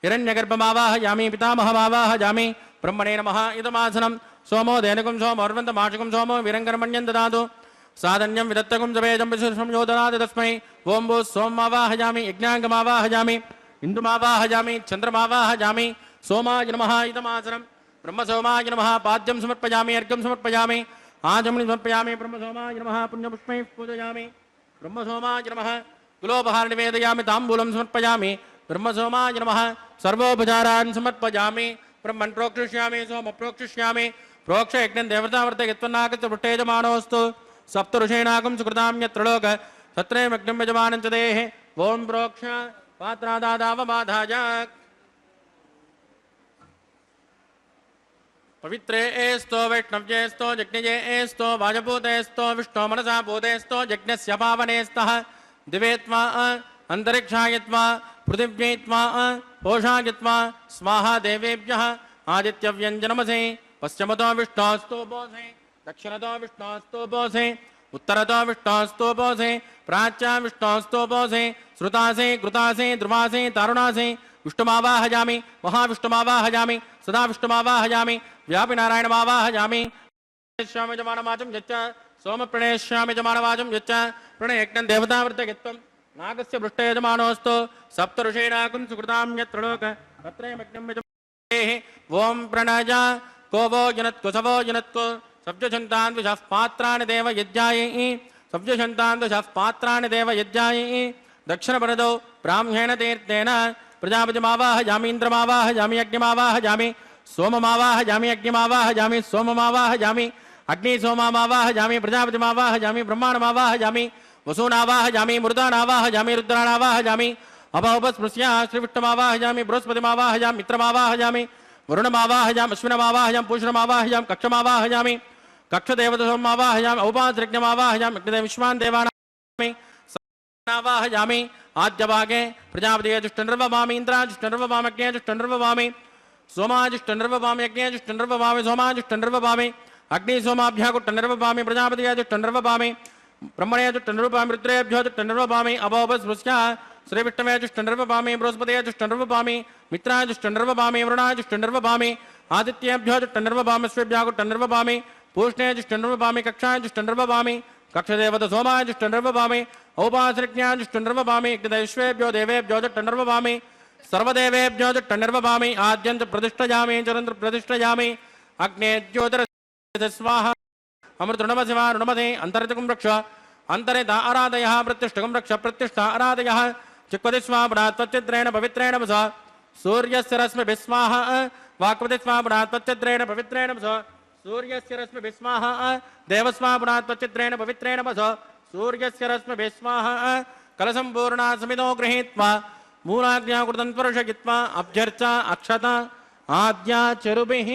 हिरण्यगर्भमावाहयामि पितामहमावाहयामि ब्रह्मणे नमः इदमासनं सोमो धेनुकं सोमोर्वन्तमाशुकं सोमो वीरङ्करमण्यं ददातु साधन्यं विदत्तकं जवेदं विशुष्मं योदनाद तस्मै ओं भू सोममावाहयामि यज्ञाङ्गमावाहयामि इन्दुमावाहयामि चन्द्रमावाहयामि सोमाय नमः इदमासनं ब्रह्मसोमाय नमः पाद्यं समर्पयामि अर्घ्यं समर्पयामि आचमनीं समर्पयामि ब्रह्मसोमाय नमः पुण्यपुष्पैः पूजयामि ब्रह्मसोमाय नमः कुलोपहार निवेदयामि ताम्बूलं समर्पयामि ब्रह्मसोमाय नमः सर्वोपचारान् समर्पयामि ब्रह्मन् प्रोक्षिष्यामि सोम प्रोक्षिष्यामि प्रोक्ष यज्ञं देवतावर्ते यत्वन्नागस्य पृष्ठेजमानोऽस्तु सप्तऋषीणाकं सुकृतां यत्र लोक सत्रयमग्निं यजमानं च देः ओं प्रोक्ष पात्रादादावमाधाय पवित्रे एस्तो वैष्णव्येस्तो यज्ञये एस्तो वाजभूतेस्तो विष्णो मनसा भूतेस्तो यज्ञस्य पावनेस्तः दिवेत्वा अन्तरिक्षायत्वा पृथिव्यैत्वा पोषायत्वा स्वाहा देवेभ्यः आदित्यव्यञ्जनमसे पश्चिमतो विष्णोस्तोपोसे दक्षिणतो विष्णोस्तोपोसे उत्तरतो विष्णोस्तोपोसे प्राच्या विष्णोस्तोपोसे श्रुतासे कृतासे ध्रुवासे तारुणासे विष्णुमावाहयामि महाविष्णुमावाहयामि सदा विष्णुमावाहयामि व्यापि नारायणमावाहयामि श्यामि जमानवाचं यच्च सोमप्रणेष्यामि जमानवाचं यच्च प्रणयज्ञं देवतावर्तयत्वं नागस्य पृष्ठे यजमानोऽस्तु सप्तऋषीणाकं सुकृतां यत्र लोक तत्रयमग्निं यजमानेः ओं प्रणय को वो जनत्को सवो जनत्को सव्यछन्तान् विषः पात्राणि देव यज्ञायै सव्यछन्तान् विषः पात्राणि देव यज्ञायै दक्षिणपरदौ ब्राह्मेण तीर्थेन प्रजापतिमावाहयामि इन्द्रमावाहयामि अग्निमावाहयामि सोममावाहयामि अग्निमावाहयामि सोममावाहयामि अग्निसोममावाहयामि प्रजापतिमावाहयामि ब्रह्माण्डमावाहयामि वसूनावाहयामि मृदानावाहयामि रुद्राणावाहयामि अभवस्पृश्य श्रीविष्णुमावाहयामि बृहस्पतिमावाहयामि मित्रमावाहयामि वरुणमावाहयामि अश्विनमावाहयामि पूषणमावाहयामि कक्षमावाहयामि कक्षदेवतसोममावाहयामि औपासृज्ञमावाहयामि अग्निदेव विश्वान् देवानावाहयामि वाहयामि आद्यभागे प्रजापतिजुष्टनिर्ववामि इन्द्राजुष्टनिर्ववामि अग्नेजुष्टनिर्ववामि सोमाजुष्टनिर्ववामि अग्नेजुष्टनिर्ववामि सोमाजुष्टनिर्ववामि अग्निसोमाभ्याकुष्टनिर्ववामि प्रजापतिजुष्टनिर्ववामि ब्रह्मणेजुष्टनिर्ववामि रुद्रेभ्योजुष्टनिर्ववामि अभवस्पृश्य श्रीविष्णवेजुष्टनिर्ववामि बृहस्पतिजुष्टनिर्ववामि मित्राजुष्टनिर्ववामि वरुणाजुष्टनिर्ववामि आदित्येभ्योजुष्टनिर्ववामि श्रीभ्याकुष्टनिर्ववामि पूष्णेजुष्टनिर्ववामि कक्षाजुष्टनिर्ववामि कक्षदेवत सोमाजुष्टनिर्ववामि औपासृज्ञाजुष्टनिर्ववामि विश्वेभ्यो देवेभ्यो जुष्टनिर्ववामि सर्वदेवेभ्यो जुष्टनिर्ववामि आद्यं च प्रतिष्ठयामि चरन्त्र प्रतिष्ठयामि अग्ने ज्योतिर स्वाहा अमृतृणमसिवा ऋणमते अन्तर्जकं रक्ष अन्तरिता आराधयः प्रतिष्ठकं रक्ष प्रतिष्ठा आराधयः चिक्पतिस्वापणात् त्वच्चिद्रेण पवित्रेण वस सूर्यस्य रश्मिभिः स्वाहा वाक्पतिस्वापणात् त्वच्चिद्रेण पवित्रेण वस सूर्यस्य रश्मिभिः स्वाहा देवस्वापणात् त्वच्चिद्रेण पवित्रेण वस सूर्यस्य रश्मिभिः स्वाहा कलसम्पूर्णा समितो गृहीत्वा मूलाज्ञाकृतं स्पर्शयित्वा अभ्यर्चा अक्षता आद्या चरुभिः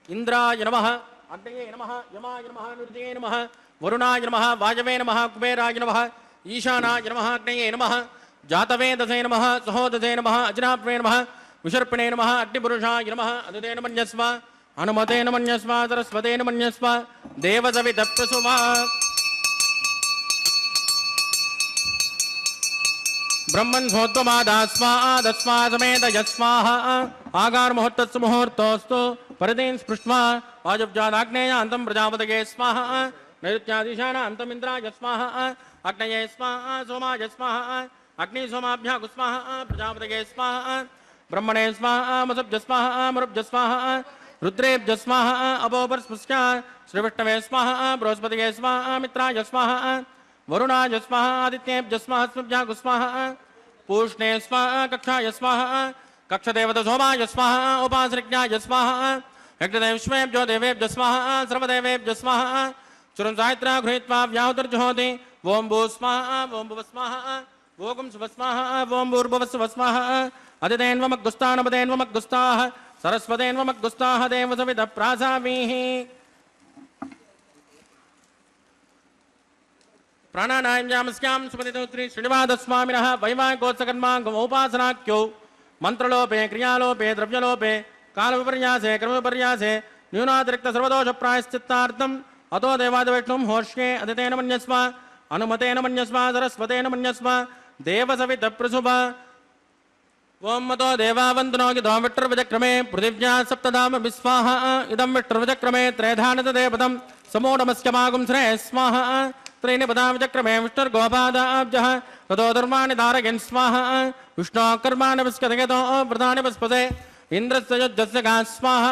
इंद्राय नमः अग्नये नमः यमाय नमः निरुतये नमः वरुणाय नमः वायवे नमः कुबेराय नमः ईशानाय नमः अग्नये नमः जातवेदसे नमः सहोदसे नमः अजनाप्रे नमः विसर्पणे नमः अग्निपुरुषाय नमः अदुतेन मन्यस्व हनुमतेन मन्यस्व सरस्वतेन मन्यस्व देवसवितप्रसुवा ब्रह्मन् सोत्वमादास्वा समेत यस्वाहा आगार मुहूर्तस्सु मुहूर्तोऽस्तु परदेन स्पृष्ट्वा वाजब्जादाग्नेय अन्तं प्रजापतये स्वाहा नैऋत्यादिशाना अन्तं इन्द्राय स्वाहा अग्नये स्वाहा सोमाय स्वाहा अग्नि सोमाभ्यां स्वाहा प्रजापतये स्वाहा ब्रह्मणे स्वाहा मसभ्य स्वाहा मरुभ्य स्वाहा रुद्रेभ्य स्वाहा अपोपरस्पृश्य श्रीविष्णवे स्वाहा बृहस्पतये स्वाहा मित्राय स्वाहा वरुणाय स्वाहा आदित्येभ्य स्वाहा स्वाहा पूष्णे स्वाहा कक्षाय स्वाहा कक्षदेवत सोमाय स्वाहा उपासृज्ञाय स्वाहा यज्ञदेवेभ्यो देवेभ्यो स्वाहा सर्वदेवेभ्यो स्वाहा चुरं साहित्रा गृहीत्वा व्याहुतिर्जुहोति ओम भू स्वाहा ओम भुव स्वाहा ओम शुभ स्वाहा ओम भूर्भुवस्सुव स्वाहा अदितेन्वमग्गुस्तानपदेन्वमग्गुस्ताः सरस्वतेन्वमग्गुस्ताः देवसवितः प्रासामीः प्राणानायम्यामस्यां सुपतितोत्री श्रीनिवासस्वामिनः वैवाहिकोत्सकर्माङ्गमोपासनाख्यो मंत्रलोपे क्रियालोपे द्रव्यलोपे कालविपर्यासे क्रमविपर्यासे न्यूनातिरिक्त सर्वदोषप्रायश्चित्तार्थम् अतो देवादिविष्णुं होष्ये अदितेन मन्यस्व अनुमतेन मन्यस्व सरस्वतेन मन्यस्व देवसवितप्रसुभ ओम मतो देवावन्दनो गिदो विट्टर्विचक्रमे पृथिव्या सप्तधाम विस्वाहा इदं विट्टर्विचक्रमे त्रैधानतदेवतं समोढमस्यमागुं श्रेय स्वाहा त्रीनिपदां विचक्रमे विष्णुर्गोपादाब्जः ततो धर्माणि धारयन् स्वाहा विष्णोकर्माणि विस्कतयतो प्रधानि वस्पते इन्द्रस्य युज्यस्य गा स्वाहा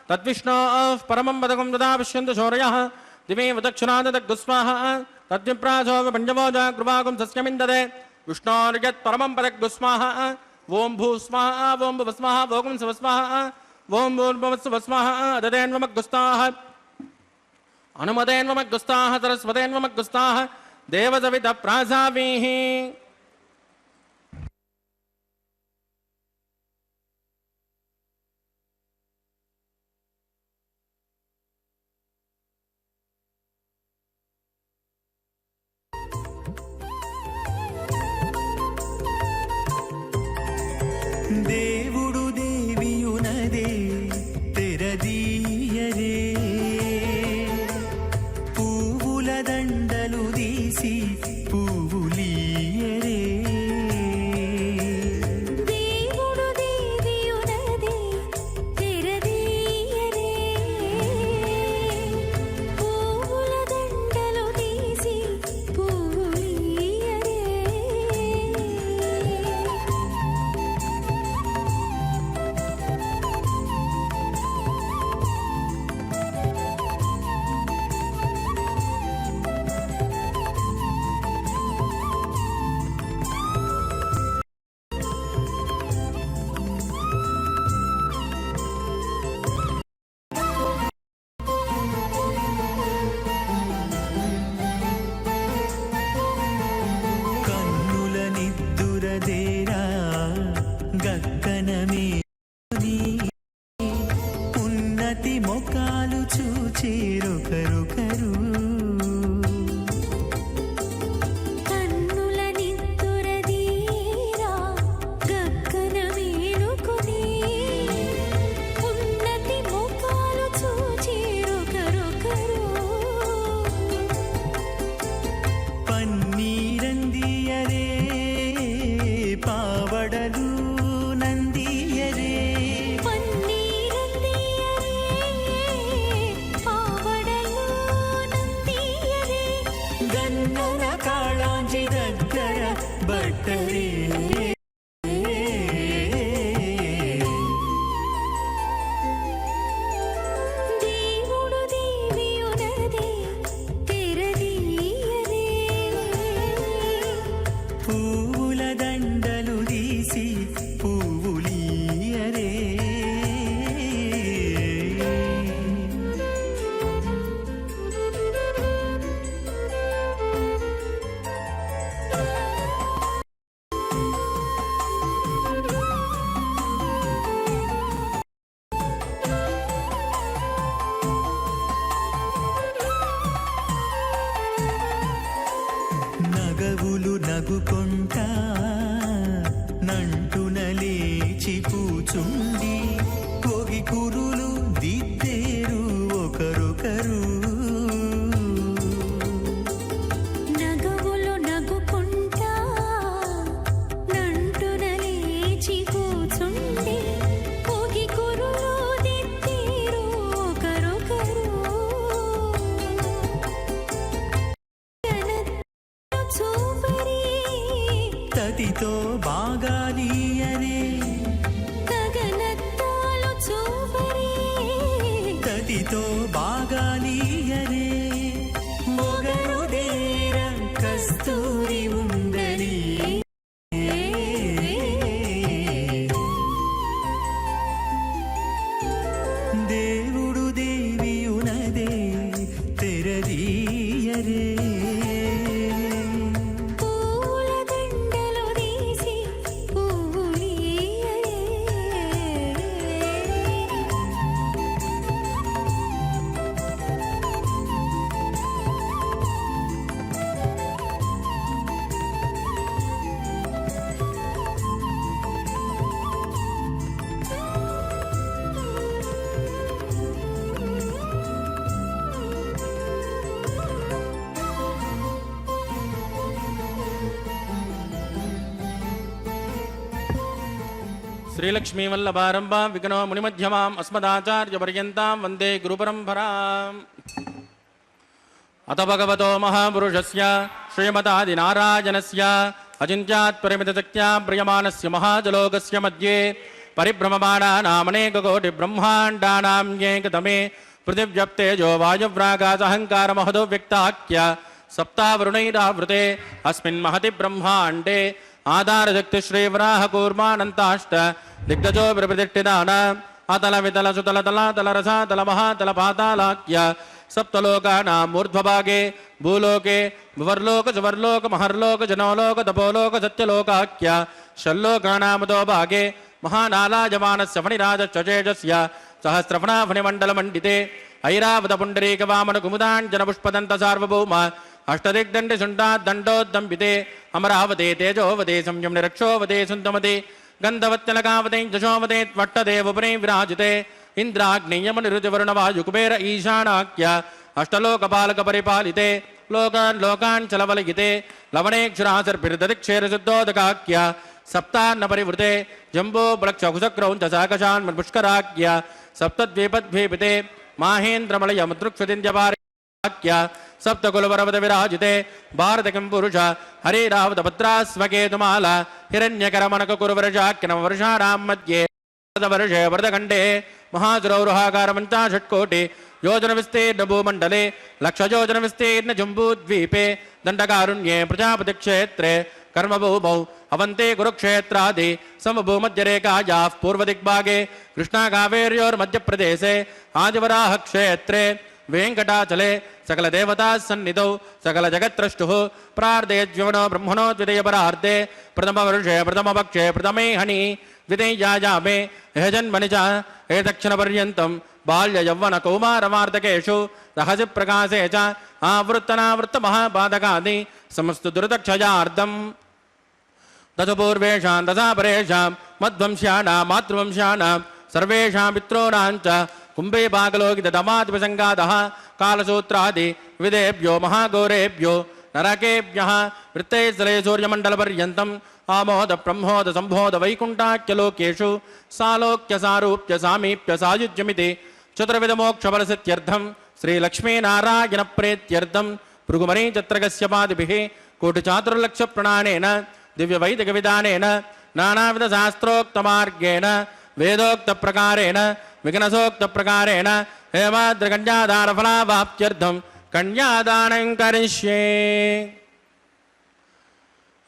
तद्विष्णोः परमं पदकं तदा पश्यन्तु शौर्यः दिवे दक्षिणादग्गु स्वाहा तद्विप्रासो पञ्चमोजा कृपागुं सस्यमिन्दते विष्णोर्यत् परमं पदग्गु स्वाहा ओम भू स्वाहा ओम भुव स्वाहा ओम शुभ स्वाहा ओम भूर्भुवस्सुव स्वाहा ददेन्वमग्गुस्ताः अनुमतेन्वमग्गुस्ताः सरस्वतेन्वमग्गुस्ताः देवसवितः प्रासामीः దేవుడు దేవియునదే తెరదీయరే పువ్వుల దండలు తీసి పువ్వులీయరే దేవుడు దేవియునదే తెరదీయరే పువ్వుల దండలు తీసి పువ్వులీయరే కన్నుల నిద్దురదేరా గక్కనమే ఉన్నతి మొకాలు చూచేరొకరొకరు కన్నుల నిద్దురదీరా గగ్గన మేలుకొని ఉన్నతి ముఖాలు చూచిరొకరొకరు పన్నీరందియరే పావడలు నందియరే పన్నీరందియరే పావడలు నందియరే గన్నల కాళాంజి దగ్గర బట్టరే దేవుడు దేవియునదే తెరదీయరే పువ్వుల దండలు తీసి పువ్వులీయరే నగవులు నగుకొంటా నంటున లేచి కూచుండి పొగి కురులు దిద్దేరు ఒకరొకరు నగవులు నగుకుంటా నంటున లేచి కూచుండి పొగి కురులు దిద్దేరు ఒకరొకరు చూపరి తతితో బాగాలీయరే గగనత్తాలు చూపరి తతితో బాగాలీయరే మొగరు దేర కస్తూరి ఉండని श्रीलक्ष्मीवल्लभारम्भां विघ्नो मुनिमध्यमाम् अस्मदाचार्यपर्यन्तां वन्दे गुरुपरम्पराम्। अथ भगवतो महापुरुषस्य श्रीमतादिनारायणस्य अचिन्त्यात्परिमितशक्त्या प्रियमाणस्य महाजलोकस्य मध्ये परिभ्रममाणानामनेककोटिब्रह्माण्डानां येकतमे पृथिव्यप्तेजो वायुव्रागासहङ्कारमहदो व्यक्ताख्य सप्तावरुणैरावृते अस्मिन् महति ब्रह्माण्डे आधारशक्तिश्रीवराहकूर्मानन्ताष्ट दिग्गजो विप्रतिष्ठितानाम् अतल वितल सुतल तलातल रसातल महातल पातालाख्य सप्तलोकानां ऊर्ध्वभागे भूलोके भुवर्लोक सुवर्लोक महर्लोक जनोलोक तपोलोक सत्यलोकाख्य षल्लोकानामतो भागे महानालायमानस्य फणिराजश्चेजस्य सहस्रफणाफणिमण्डलमण्डिते ऐरावतपुण्डरीकवामनकुमुदाञ्जनपुष्पदन्त सार्वभौम अष्टदिग्दण्डिशुण्डाद्दण्डोद्दम्बिते अमरावते तेजोवते संयम्नि रक्षोवते सुन्दमते गन्धवत्यलकावते जशोवते त्वट्टदेवपुरे विराजिते इन्द्राग्नेयमनिरुतिवरुणवायुकुबेर ईशानाख्य अष्टलोकपालकपरिपालिते लोकान् लोकान् चलवलयिते लवणेक्षुरासर्भिर्दधिक्षेरशुद्धोदकाख्य सप्तान्नपरिवृते जम्बोबलक्षकुशक्रौञ्चसाकशान् पुष्कराख्य सप्तद्वीपद्वीपिते माहेन्द्रमलयमुद्रुक्षुतिन्द्यपार्याख्य सप्तकुलवरवद विराजिते भारतकिं पुरुष हरेरावतभद्रास्वकेतुमाल हिरण्यकरमणककुरुवर्षाख्यनवर्षाणां मध्ये वर्षे वरदखण्डे महासुरौरुहाकारपञ्चाशत्कोटि योजनविस्तीर्णभूमण्डले लक्षयोजनविस्तीर्णजम्बूद्वीपे दण्डकारुण्ये प्रजापतिक्षेत्रे कर्मभूमौ अवन्ते कुरुक्षेत्रादि समभूमध्यरेखायाः पूर्वदिग्भागे कृष्णाकावेर्योर्मध्यप्रदेशे आदिवराहक्षेत्रे वेङ्कटाचले सकलदेवताः सन्निधौ सकलजगत्त्रष्टुः प्रार्धेद्व्यवनो ब्रह्मणो द्वितीयपरार्धे प्रथमवर्षे प्रथमपक्षे प्रथमे हनि द्वितीयायामे यह जन्मनि च एतक्षणपर्यन्तं बाल्ययौवनकौमारवार्धकेषु रहसि प्रकाशे च आवृत्तनावृत्तमहापादकादि समस्तदुरितक्षयार्धम् दशपूर्वेषां दशापरेषां मध्वंस्यानां मातृवंस्यानां सर्वेषां पित्रोणां च कुम्भे भागलोकितदमादिपसङ्गातः कालसूत्रादि विदेभ्यो महाघोरेभ्यो नरकेभ्यः वृत्तैस्सले सूर्यमण्डलपर्यन्तम् आमोद ब्रह्मोद सम्भोद वैकुण्ठाख्यलोकेषु सालोक्य सारूप्य सामीप्य सायुज्यमिति चतुर्विधमोक्षफलसिद्ध्यर्थं श्रीलक्ष्मीनारायणप्रीत्यर्थं भृगुमरीचत्रकस्य पादिभिः कोटिचातुर्लक्षप्रणानेन दिव्यवैदिकविधानेन नानाविधशास्त्रोक्तमार्गेण वेदोक्तप्रकारेण विघ्नसोक्तप्रकारेण हेमाद्रकन्यादानफलावाप्त्यर्थं कन्यादानं करिष्ये।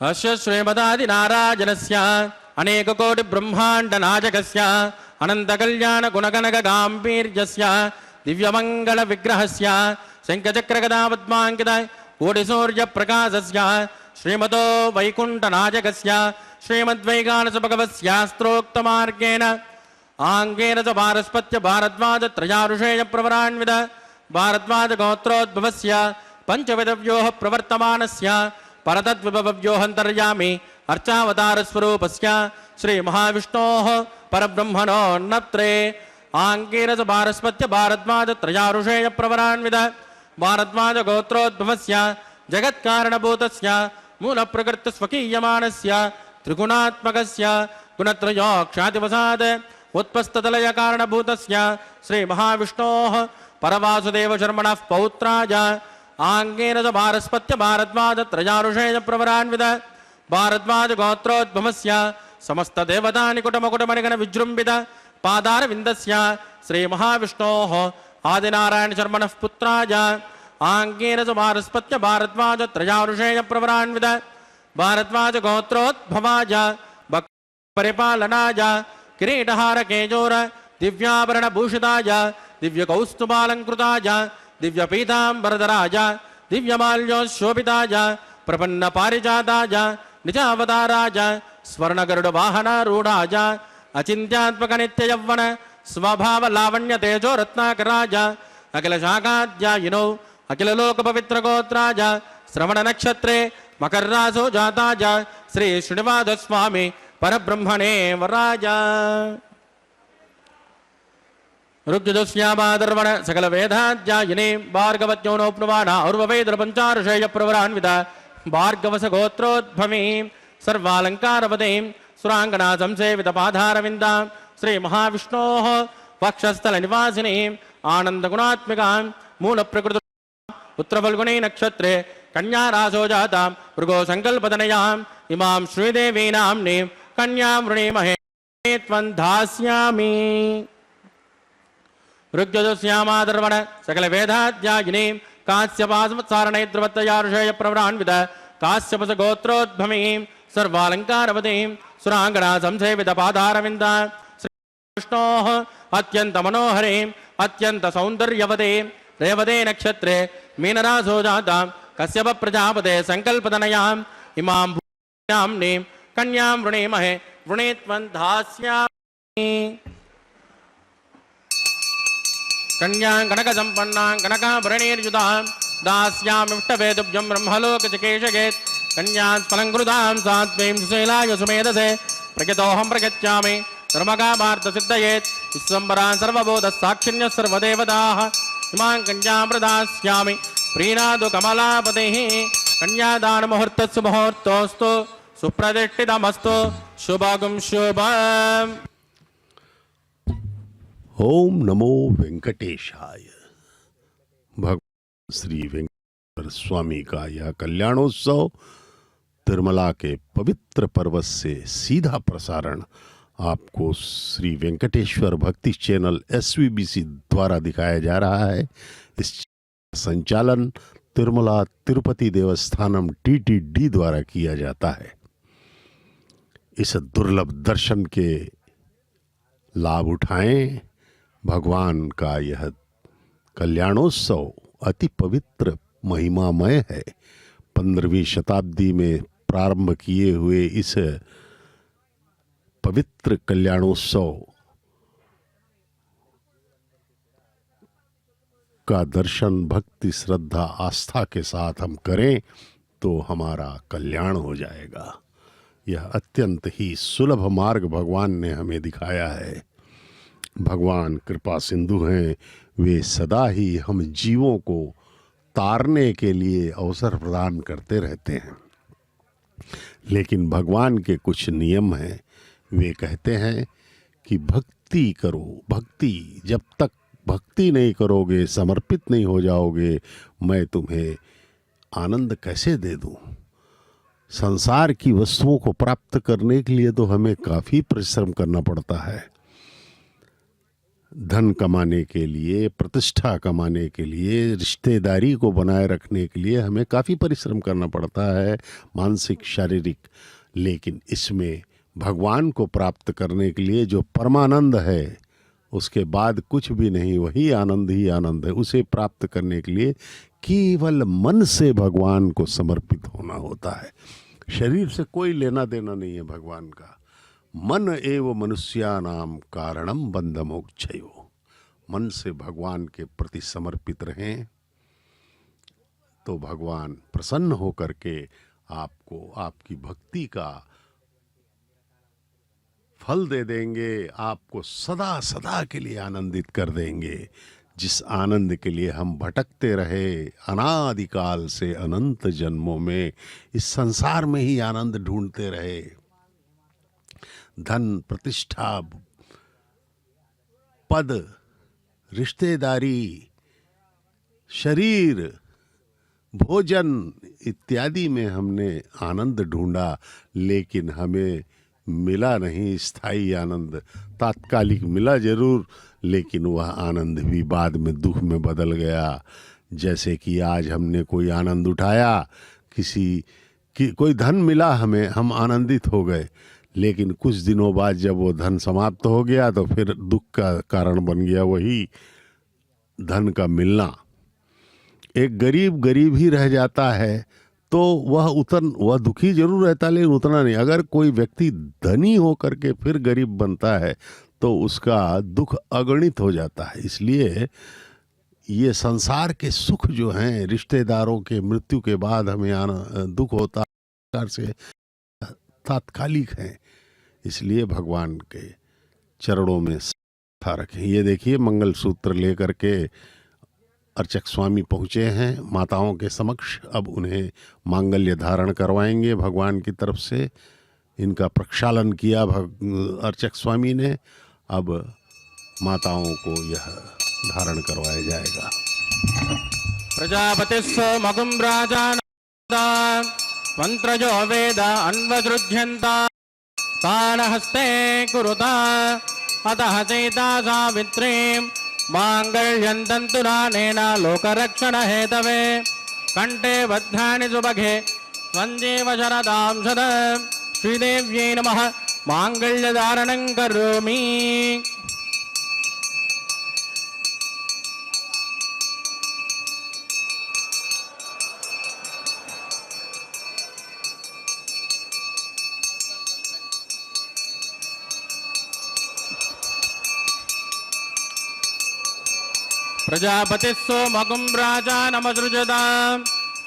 अस्य श्रीमदादिनारायणस्य अनेककोटिब्रह्माण्डनायकस्य अनन्तकल्याणगुणगणकगाम्भीर्यस्य दिव्यमङ्गलविग्रहस्य शङ्खचक्रगदापद्माङ्कित कोटिसूर्यप्रकाशस्य श्रीमतो वैकुण्ठनायकस्य श्रीमद्वैगानसभगवत्स्यास्त्रोक्तमार्गेण आङ्गेन च पारस्पत्य भारद्वाजत्रयारुषेयप्रवरान्वित भारद्वाजगोत्रोद्भवस्य पञ्चविधव्योः प्रवर्तमानस्य परतद्विभवव्योऽन्तर्यामि अर्चावतारस्वरूपस्य श्रीमहाविष्णोः परब्रह्मणोन्नत्रे आङ्गेन च पारस्पत्य भारद्वाजत्रयारुषेयप्रवरान्वित भारद्वाजगोत्रोद्भवस्य जगत्कारणभूतस्य मूलप्रकृतिस्वकीयमानस्य त्रिगुणात्मकस्य गुणत्रयोक्षातिवसात् उत्पस्ततलयकारणभूतस्य श्रीमहाविष्णोः परवासुदेवशर्मणः पौत्राय आङ्गेन च भारस्पत्य भारद्वाजत्रयारुषेयप्रवरान्वित भारद्वाजगोत्रोद्भवस्य समस्तदेवतानिकुटमकुटमणिगणविजृम्भित पादारविन्दस्य श्रीमहाविष्णोः आदिनारायणशर्मणः पुत्राय आङ्गेन च भारस्पत्य भारद्वाजत्रयारुषेयप्रवरान्वित भारद्वाजगोत्रोद्भवाय भक्तपरिपालनाय किरीटहारकेजोर दिव्याभरणभूषिताय दिव्यकौस्तुभालङ्कृताय दिव्यपीताम्बरधराय दिव्यमाल्योशोभिताय प्रपन्नपारिजाताय निजावताराय स्वर्णगरुडवाहनारूढाय अचिन्त्यात्मकनित्ययौवन स्वभावलावण्यतेजोरत्नाकराय अखिलशाखाध्यायिनौ अखिललोकपवित्रगोत्राय श्रवणनक्षत्रे मकर्रासो जाताय श्री श्रीनिवासस्वामी परब्रह्मणे वराय ऋग्यजुष्यामादर्वण सकल वेदाध्यायिने भार्गवत्योनोप्नुवाण और्ववेदपञ्चारुषेयप्रवरान्वित भार्गवसगोत्रोद्भवीं सर्वालङ्कारवतीं सुरांगना संसेवित पाधारविंदा श्री महाविष्णोः वक्षस्थल निवासिनी आनंद गुणात्मिका मूल प्रकृति पुत्र फल्गुनी नक्षत्रे कन्या रासो जाता मृगो संकल्पतनयाम् इमां श्रीदेवी नाम्नी कन्यां वृणीमहे त्वं धास्यामि ऋग्यजुस्यामादर्वण सकल वेदाध्यायिनी काश्यपासवत्सारणे द्रवत्तयारुषेय प्रवरान्वित काश्यपस गोत्रोद्भवीं सर्वालङ्कारवतीं सुराङ्गना संसेवित पादारविन्दा श्रीकृष्णोः अत्यन्त मनोहरीं अत्यन्त सौन्दर्यवतीं रेवते नक्षत्रे मीनरासो जातां कश्यप प्रजापते संकल्पतनयाम् इमां नाम्नीं कन्यां वृणीमहे वृणे त्वं धास्यामि कन्यां कनकसम्पन्नां कनकाभरणैर्युतां दास्यामिष्टवे तुभ्यं ब्रह्मलोकचिकेशगेत् कन्यां स्फलङ्कृतां सात्वीं सुशीलाय सुमेधसे प्रकृतोऽहं प्रगच्छामि धर्मकामार्थसिद्धयेत् विश्वम्बरान् सर्वबोधस्साक्षिण्यः सर्वदेवताः इमां कन्यां प्रदास्यामि प्रीणादु कमलापतिः कन्यादानमुहूर्तस्सु मुहूर्तोऽस्तु सुप्रतिष्ठितमस्तु शुभगुं शुभम्। ओम नमो वेंकटेशाय। भगवान श्री वेंकटेश्वर स्वामी का यह कल्याणोत्सव तिरुमला के पवित्र पर्वत से सीधा प्रसारण आपको श्री वेंकटेश्वर भक्ति चैनल SVBC द्वारा दिखाया जा रहा है। इस संचालन तिरुमला तिरुपति देवस्थानम TTD द्वारा किया जाता है। इस दुर्लभ दर्शन के लाभ उठाएं। भगवान का यह कल्याणोत्सव अति पवित्र महिमामय है। 15वीं शताब्दी में प्रारंभ किए हुए इस पवित्र कल्याणोत्सव का दर्शन भक्ति श्रद्धा आस्था के साथ हम करें तो हमारा कल्याण हो जाएगा। यह अत्यंत ही सुलभ मार्ग भगवान ने हमें दिखाया है। भगवान कृपा सिंधु हैं, वे सदा ही हम जीवों को तारने के लिए अवसर प्रदान करते रहते हैं। लेकिन भगवान के कुछ नियम हैं। वे कहते हैं कि भक्ति करो। भक्ति जब तक भक्ति नहीं करोगे, समर्पित नहीं हो जाओगे, मैं तुम्हें आनंद कैसे दे दूं। संसार की वस्तुओं को प्राप्त करने के लिए तो हमें काफी परिश्रम करना पड़ता है। धन कमाने के लिए, प्रतिष्ठा कमाने के लिए, रिश्तेदारी को बनाए रखने के लिए हमें काफ़ी परिश्रम करना पड़ता है, मानसिक शारीरिक। लेकिन इसमें भगवान को प्राप्त करने के लिए जो परमानंद है, उसके बाद कुछ भी नहीं, वही आनंद ही आनंद है। उसे प्राप्त करने के लिए केवल मन से भगवान को समर्पित होना होता है। शरीर से कोई लेना देना नहीं है भगवान का। मन एव मनुष्यानाम कारणम बंध मोक्षयो। मन से भगवान के प्रति समर्पित रहें तो भगवान प्रसन्न होकर के आपको आपकी भक्ति का फल दे देंगे, आपको सदा सदा के लिए आनंदित कर देंगे। जिस आनंद के लिए हम भटकते रहे अनादिकाल से अनंत जन्मों में, इस संसार में ही आनंद ढूंढते रहे। धन, प्रतिष्ठा, पद, रिश्तेदारी, शरीर, भोजन इत्यादि में हमने आनंद ढूंढा, लेकिन हमें मिला नहीं स्थायी आनंद। तात्कालिक मिला जरूर, लेकिन वह आनंद भी बाद में दुख में बदल गया। जैसे कि आज हमने कोई आनंद उठाया, कोई धन मिला हमें, हम आनंदित हो गए, लेकिन कुछ दिनों बाद जब वो धन समाप्त हो गया तो फिर दुख का कारण बन गया वही धन का मिलना। एक गरीब गरीब ही रह जाता है तो वह दुखी जरूर रहता है, लेकिन उतना नहीं। अगर कोई व्यक्ति धनी हो करके फिर गरीब बनता है तो उसका दुख अगणित हो जाता है। इसलिए ये संसार के सुख जो हैं, रिश्तेदारों के मृत्यु के बाद हमें दुख होता है, से तात्कालिक हैं। इसलिए भगवान के चरणों में श्रद्धा रखें। ये देखिए, मंगलसूत्र लेकर के अर्चक स्वामी पहुँचे हैं माताओं के समक्ष। अब उन्हें मांगल्य धारण करवाएंगे भगवान की तरफ से। इनका प्रक्षालन किया अर्चक स्वामी ने। अब माताओं को यह धारण करवाया जाएगा। प्रजापतिस्सोमगुं राजानन्दा मंत्रजो वेद अन्वसृज्यन्ता तान हस्ते कुरुता अतः सीता सावित्रीं माङ्गल्यं तन्तुनानेन लोकरक्षण हेतवे कंठे बध्नानि सुभगे त्वञ्जीव शरदां शतं श्रीदेव्यै नमः माङ्गल्यधारणं करोमि। प्रजापतिस्सोमगुं राजानमसृजतां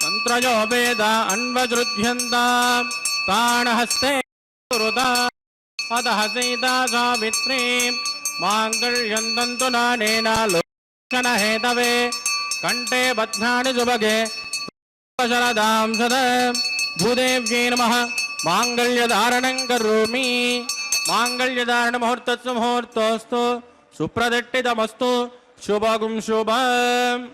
तन्त्रयो वेद अन्वसृज्यन्तां तान् हस्ते कुरुता अतः सीता सावित्रीं माङ्गल्यं तन्तुनानेन लोकरक्षण हेतवे कंठे बध्नानि सुभगे शरदां शतं भूदेव्यै नमः माङ्गल्यधारणं करोमि। माङ्गल्यधारणमुहूर्तस्य मुहूर्तोऽस्तु सुप्रतिष्ठितमस्तु शुभगुं शुभम्।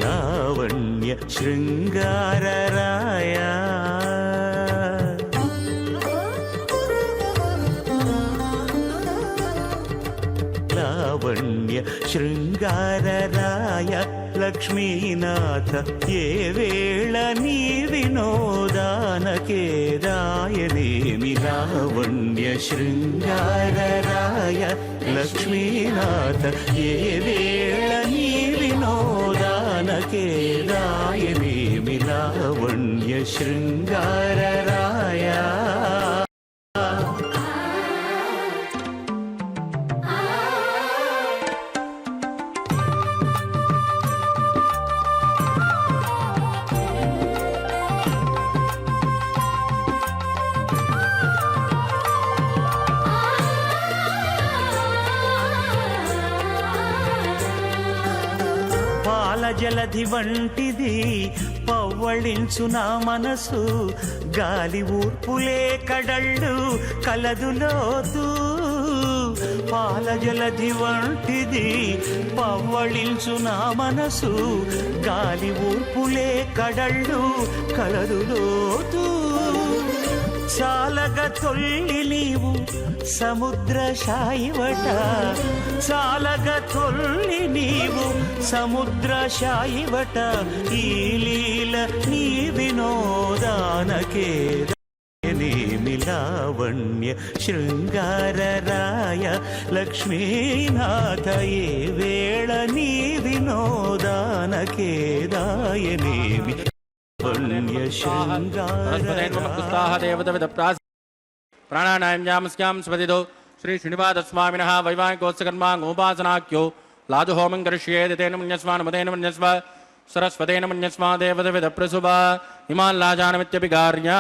लावण्य शृङ्गारराया लावण्य शृङ्गारराय लक्ष्मीनाथ ये वेळ नी विनोदानके रायनेमि लावण्य शृङ्गारराय लक्ष्मीनाथ ये वेळ नी विनोदानके रायनेमि लावण्य शृङ्गारराय। జలధి వంటిది పవ్వళించు నా మనసు గాలి ఊర్పులే కడళ్ళు కలదులోతు పాల జలధి వంటిది పవ్వళించు నా మనసు గాలి ఊర్పులే కడళ్ళు కలదులోతు చాలగ తొల్లి నీవు సముద్ర శాయివట చాలగ తొల్లి నీవు సముద్ర శాయివట ఈ లీల నీ వినోదానకే నేమి లావణ్య శృంగారరాయ లక్ష్మీనాథ ఏ వేళ నీ వినోదానకే దాయనేమి प्राणानायाम स्मृतिदो श्री श्रीनिवासस्वामिनः वैवाहिकोत्सकर्मांगोपासनाख्यो लाजुहोमं करिष्येत् तेन मन्यस्मान् मदेन मन्यस्व सरस्वतेन मन्यस्मा देवदेवद प्रसुभा इमान् लाजानमित्यभिगार्य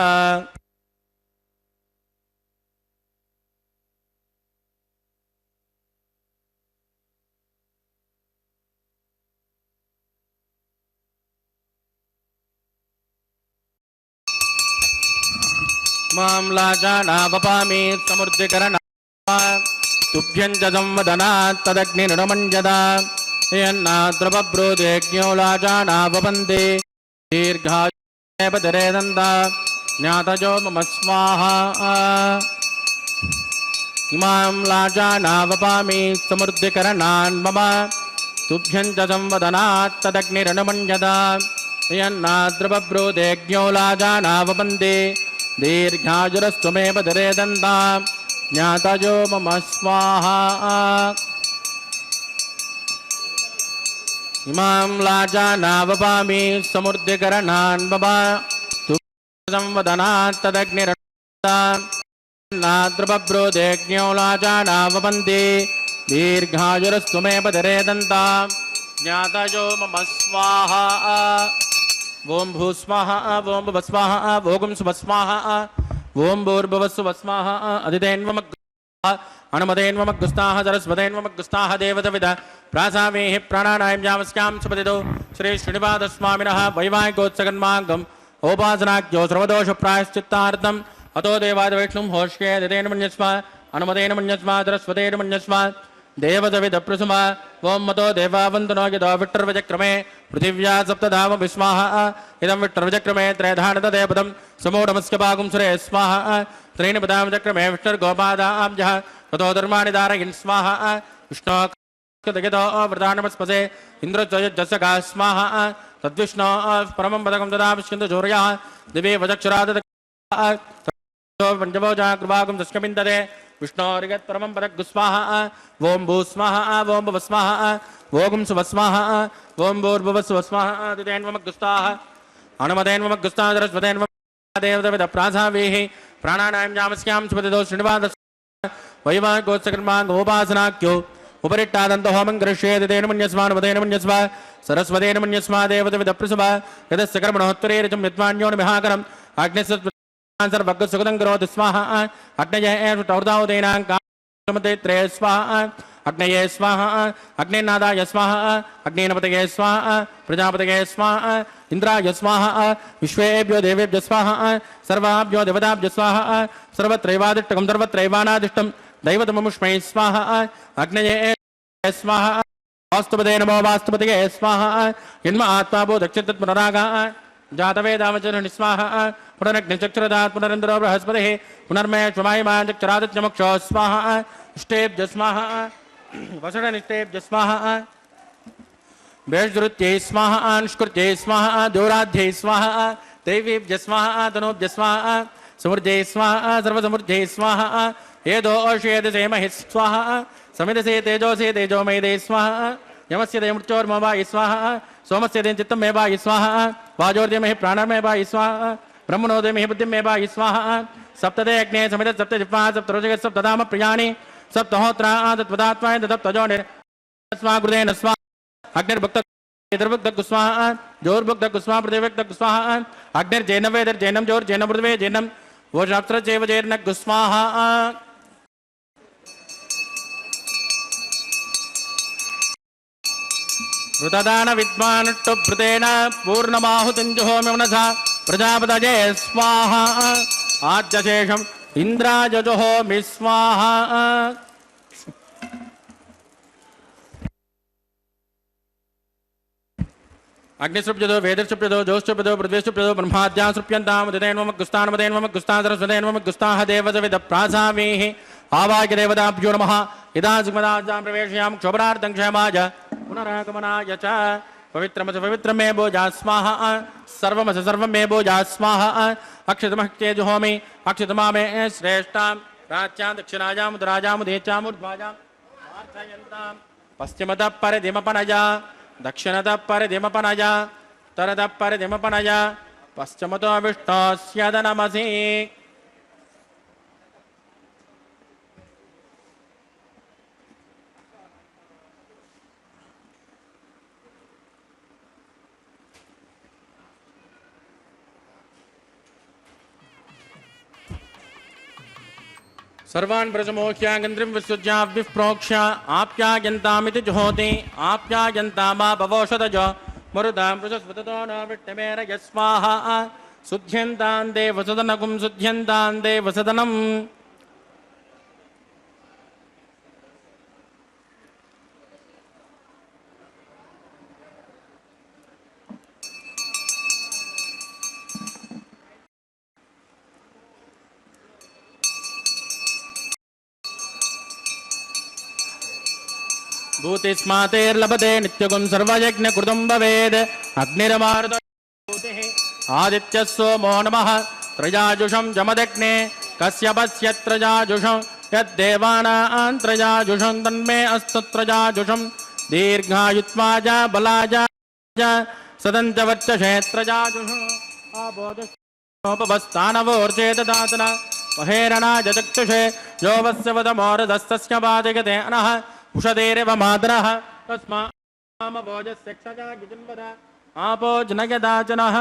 मां लाजानावपामि समृद्धिकरणा तुभ्यं च संवदनात् तदग्निर्नमञ्जदा यन्नाद्रवब्रोदेज्ञो लाजानावपन्ते दीर्घायुर्भद्रे दन्ता ज्ञातजो मम स्वाहा इमां लाजानावपामि समृद्धिकरणान् मम तुभ्यं च संवदनात् तदग्निर्नमञ्जदा यन्नाद्रवब्रोदेज्ञो लाजानावपन्ते दीर्घायुरस्तु मे बदरे दन्ता ज्ञातयो मम स्वाहा इमां लाजानावपामि समुद्रकरणान् मम तु संवदनात् तदग्निरन्नाद्रबब्रोदेज्ञो लाजानावपन्ति दीर्घायुरस्तु मे पदरे दन्तां ज्ञातयो मम स्वाहा ओम भूस्वाहा ओम भवस्वाहा ओम सुभस्वाहा ओम भूर्भुवस्सुभस्वाहा अदितेन्वमग्गुस्ताः अनुमतेन्वमग्गुस्ताः सरस्वतेन्वमग्गुस्ताः देवतविद प्रासामेहि प्राणानायं यावस्यां सुपतितो श्री श्रीनिवासस्वामिनः वैवाहिकोत्सगन्माङ्गम् औपासनाख्यो सर्वदोष प्रायश्चित्तार्थम् अतो देवादिवैष्णुं होष्ये दितेन मन्यस्व अनुमतेन मन्यस्व सरस्वतेन मन्यस्व देवदविद प्रसुमा ओम मतो देवावन्दनो यदो विट्टर्वचक्रमे पृथिव्या सप्तधाम विस्वाहा इदं विट्टर्वचक्रमे त्रयधानतदेपदं समो नमस्य भागुं सुरे स्वाहा त्रीणि पदां चक्रमे विष्णुर्गोपादाब्जः ततो धर्माणि धारयन् स्वाहा विष्णोकृतयतो वृदानमस्पसे इन्द्रजयज्जसका स्वाहा तद्विष्णो परमं पदकं तदा विष्णु जोर्यः दिवे वचक्षुराद पंचभोजा कृपागुं दशकमिन्दते विष्णोरिगत् परमं पदगुस्वाहा ओम भूस्वाहा ओम भवस्वाहा ओम सुभस्वाहा ओम भूर्भुवस्सुभस्वाहा दितेन्वमग्गुस्ताः अनुमतेन्वमग्गुस्ताः सरस्वतेन्वमग्गुस्ताः देवतविद प्रासावेहि प्राणानायं यामस्यां सुपतितो श्रीनिवासस्वामिनः वैवाहिकोत्सगन्माङ्गोपासनाख्यो उपरिट्टादन्तो होमं करिष्येत् तेन मन्यस्व अनुमतेन मन्यस्व सरस्वतेन मन्यस्व देवतविद प्रसुभा यदस्य कर्मणोत्तरे ऋचं विद्वान्यो निमिहाकरम् अग्निस्य सर्वज्ञ सुगतं करोति स्वाहा अग्नये टौर्दावदेनां कामते त्रय स्वाहा अग्नये स्वाहा अग्निनादाय स्वाहा अग्निनपतये स्वाहा प्रजापतये स्वाहा इंद्राय स्वाहा विश्वेभ्यो देवेभ्यो स्वाहा सर्वाभ्यो देवताभ्यो स्वाहा सर्वत्रैवादिष्टकं सर्वत्रैवानादिष्टं दैवतममुष्मै स्वाहा अग्नये स्वाहा वास्तुपदे नमो वास्तुपतये स्वाहा जन्म आत्मा बोधक्षित पुनरागा जातवेदावचन निस्वाहा पुनरग्निचक्षुरदात् पुनरन्द्रो बृहस्पतिः पुनर्मय स्वमायमान चक्षुरादित्यमुक्षो स्वाहा इष्टेभ्य स्वाहा वसुडनिष्टेभ्य स्वाहा वेषधृत्यै स्वाहा निष्कृत्यै स्वाहा द्योराध्यै स्वाहा देवीभ्य स्वाहा तनूभ्य स्वाहा समृद्ध्यै स्वाहा सर्वसमृद्ध्यै स्वाहा येदो ओषेदसे महि स्वाहा समिदसे तेजोसे तेजोमयदे स्वाहा यमस्य देमृत्योर्मवायि स्वाहा सोमस्य देन चित्तं मे वायि स्वाहा वाजोर्दे महि प्राणमय वायि स्वाहा ब्रह्मणोदे महि बुद्धिं मे वायि स्वाहा सप्तदे अग्ने समित सप्त जिह्वा सप्तरोचक सप्तधाम प्रियाणि सप्तहोत्रा तत्पदात्माय तत्पजोने स्वाहा गुरुदेन स्वाहा अग्निर्भुक्त इदर्भुक्त स्वाहा जोर्भुक्त स्वाहा प्रतिभुक्त स्वाहा अग्निर्जैनवेदर जैनम जोर जैनम पृथ्वे जैनम वो शास्त्र चैव जैर्न स्वाहा ऋतदान विद्वान्भृतेन पूर्णमाहुतिञ्जुहोमि मनसा प्रजापतये स्वाहा आद्यशेषम् इन्द्राय जुहोमि स्वाहा अग्निसृप्यतो वेदसृप्यतो जोश्चप्यतो पृथ्वीसृप्यतो ब्रह्माद्या सृप्यन्तां मदेन्वमग्गुस्तान् सरस्वतेन्वमग्गुस्ताः देवतविद प्रासावेः आवाह्य देवताभ्यो नमः यदा जिह्मदाजां प्रवेशयामि क्षोभनार्थं क्षमाय पुनरागमनाय च पवित्रमथ पवित्रं मे भोजा स्वाहा सर्वमथ सर्वं मे भोजा स्वाहा अक्षतमहत्ये जुहोमि अक्षतमा मे श्रेष्ठां प्राच्यां दक्षिणायां उदराजां उदेचां ऊर्ध्वाजां प्रार्थयन्तां पश्चिमतः परिधिमपनया दक्षिणतः परिधिमपनया उत्तरतः परिधिमपनया पश्चिमतो विष्णोस्य नमसि सर्वान् ब्रजमोह्यागन्त्रिं विसृज्याभ्यः प्रोक्ष्य आप्यायन्तामिति जुहोति आप्यायन्तामा भवोषधज मरुदां पृषस्वततो न विट्टमेर यस्वाहा शुद्ध्यन्तां देवसदनकुं शुद्ध्यन्तां देवसदनम् भूतिस्मातेर्लभते नित्यगुं सर्वयज्ञकृतं भवेद् अग्निरमारुतभूतिः आदित्यः सोमो नमः त्रयाजुषं जमदग्ने कश्यपस्य त्रयाजुषं यद्देवानां त्रयाजुषं तन्मे अस्तु त्रयाजुषं दीर्घायुत्वाज बलाज सदन्तवर्चषे त्रयाजुषं आबोधोपवस्थानवोर्चेददातना महेरणाय चक्षुषे यो वस्य वदमोरदस्तस्य पादयते अनः उषदेरेव मातरः तस्मामभोजस्य क्षजा गिजुन्वद आपो जनयदाचनः।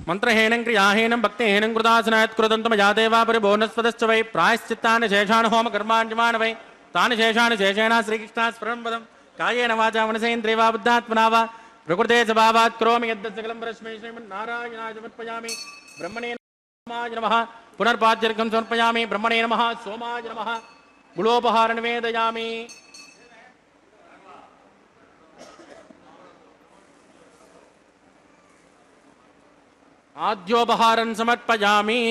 मंत्रहीनं क्रियाहीनं भक्तिहीनं कृतासनायत् कृतं मया देवा परिभुवनस्पदश्च वै प्रायश्चित्तानि शेषान् होम कर्माण्यमान् वै तानि शेषानि शेषेण श्रीकृष्णात् स्मरणं पदं कायेन वाचा मनसेन्द्रिया वा बुद्धात्मना वा प्रकृते स्वभावात् करोमि यद्यत् सकलं परस्मै श्रीमन्नारायणाय समर्पयामि। ब्रह्मणे नमः पुनर्पाद्यर्घं समर्पयामि। ब्रह्मणे नमः सोमाय नमः गुलोपहार निवेदयामि। आद्योपहारं समर्पयामि।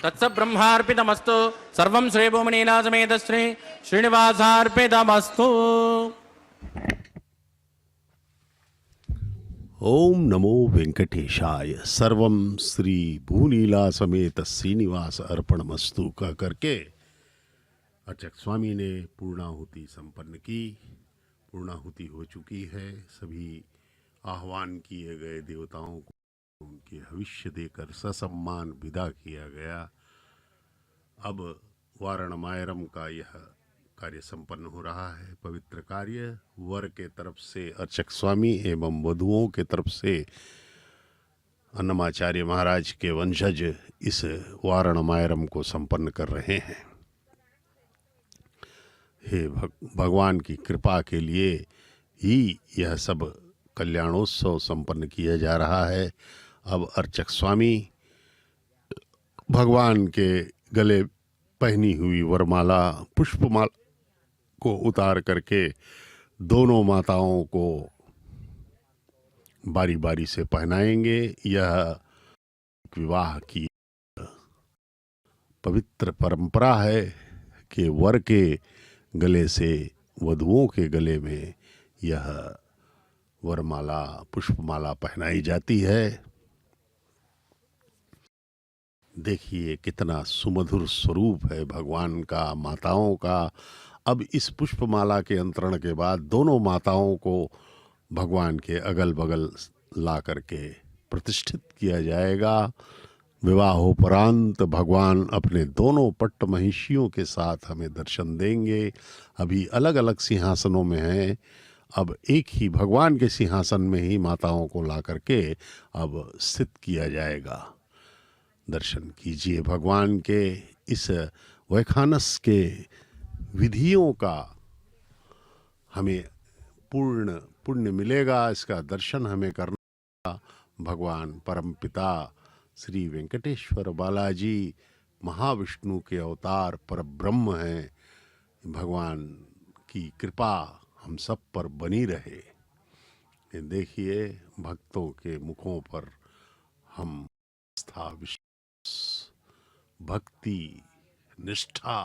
तत्सब्रह्मार्पितमस्तु सर्वं श्रीभूमनीला समेत श्री श्रीनिवासार्पितमस्तु। ओम नमो वेंकटेशाय। सर्वम श्री भूनीला समेत श्रीनिवास अर्पणमस्तु का करके अर्चक स्वामी ने पूर्णाहुति संपन्न की। पूर्णाहुति हो चुकी है। सभी आह्वान किए गए देवताओं को उनके भविष्य देकर ससम्मान विदा किया गया। अब वारणमायरम का यह कार्य संपन्न हो रहा है। पवित्र कार्य वर के तरफ से अर्चक स्वामी एवं वधुओं के तरफ से अन्नमाचार्य महाराज के वंशज इस वारणमायरम को संपन्न कर रहे हैं। हे भगवान की कृपा के लिए ही यह सब कल्याणोत्सव संपन्न किया जा रहा है। अब अर्चक स्वामी भगवान के गले पहनी हुई वरमाला पुष्पमाला को उतार करके दोनों माताओं को बारी बारी से पहनाएंगे। यह विवाह की पवित्र परंपरा है कि वर के गले से वधुओं के गले में यह वरमाला पुष्पमाला पहनाई जाती है। देखिए कितना सुमधुर स्वरूप है भगवान का, माताओं का। अब इस पुष्पमाला के अंतरण के बाद दोनों माताओं को भगवान के अगल बगल ला करके प्रतिष्ठित किया जाएगा। विवाहोपरांत भगवान अपने दोनों पट्ट महिषियों के साथ हमें दर्शन देंगे। अभी अलग अलग सिंहासनों में हैं। अब एक ही भगवान के सिंहासन में ही माताओं को ला करके अब स्थित किया जाएगा। दर्शन कीजिए भगवान के इस वैखानस के विधियों का हमें पूर्ण पुण्य मिलेगा। इसका दर्शन हमें करना। भगवान परमपिता श्री वेंकटेश्वर बालाजी महाविष्णु के अवतार परब्रह्म हैं। भगवान की कृपा हम सब पर बनी रहे। ये देखिए भक्तों के मुखों पर हम आस्था, विश्वास, भक्ति, निष्ठा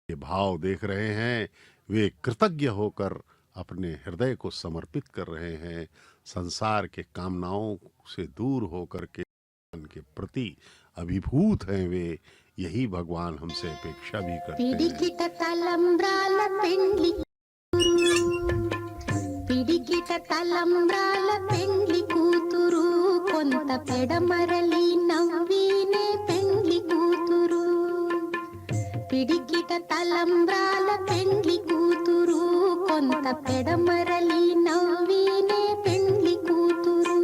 के भाव देख रहे हैं। वे कृतज्ञ होकर अपने हृदय को समर्पित कर रहे हैं। संसार के कामनाओं से दूर होकर के भगवान के प्रति अभिभूत हैं वे। यही भगवान हमसे अपेक्षा भी करते हैं। पिडिकिट तलंब्राल पेंड्ली కూతురు కొంత పెడమరలి నవ్వినే పెండ్లి కూతురు పిడికిట తలంబ్రాల పెండ్లి కూతురు కొంత పెడమరలి నవ్వినే పెండ్లి కూతురు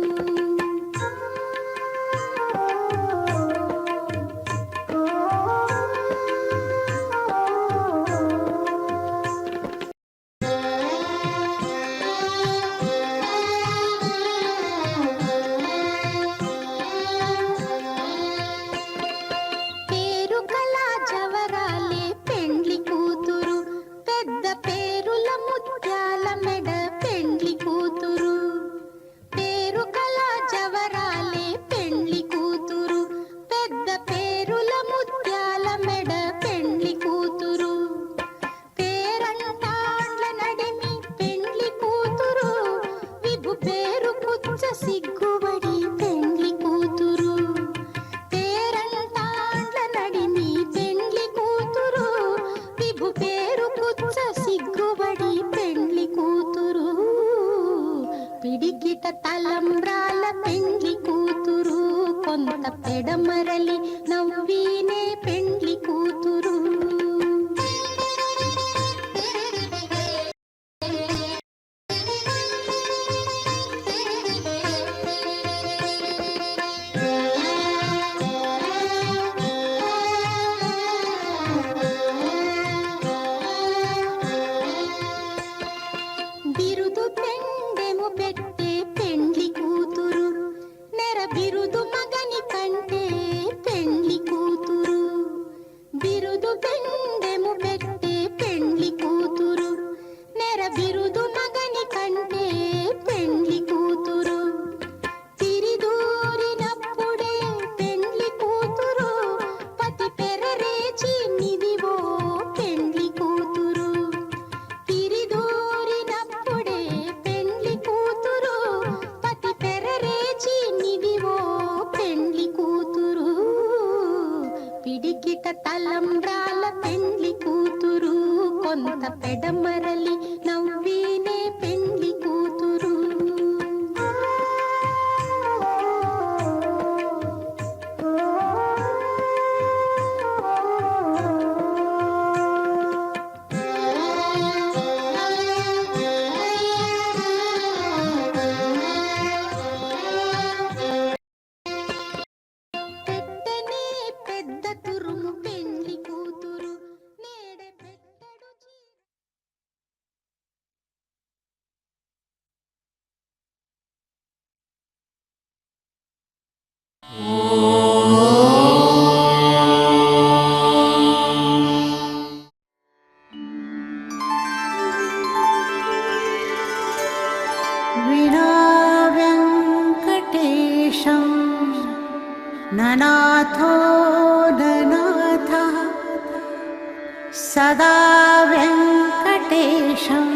పెడమరలి నవ్వీనే పెండ్లి కూతురు. బిరుదు పెండెము పెట్టే పెండ్లి కూతురు, నెర బిరుదు మగని కంటే పెండ్లి కూతురు. బిరుదు పెండెము పెట్టే పెండ్లి కూతురు, నెర బిరుదు మగని కంటే పెండ్లి కూతురు. తిరిదూరినప్పుడే పెండ్లి కూతురు, పతి పెరరేచి నిదివో పెండ్లి కూతురు. తిరిదూరినప్పుడే పెండ్లి కూతురు, పతి పెరరేచి నిదివో పెండ్లి కూతురు. పిడికిట తలంబ్రాల పెండ్లి కూతురు, కొంత పెడమరలి నవ్వీనే పెండ్లి కూతురు. పెట్టనే పెద్ద తురుము పెండ్లి కూతురు, నేడే పెట్టడు చీర. विना वेङ्कटेशं ननाथो ननाथः, सदा वेङ्कटेशं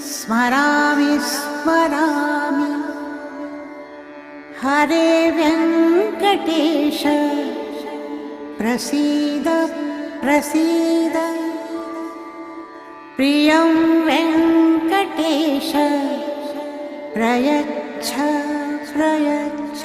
स्मरामि स्मरामि. हरे वेङ्कटेश प्रसीद प्रसीद, प्रियं वेङ्कटेश प्रयच्छ प्रयच्छ.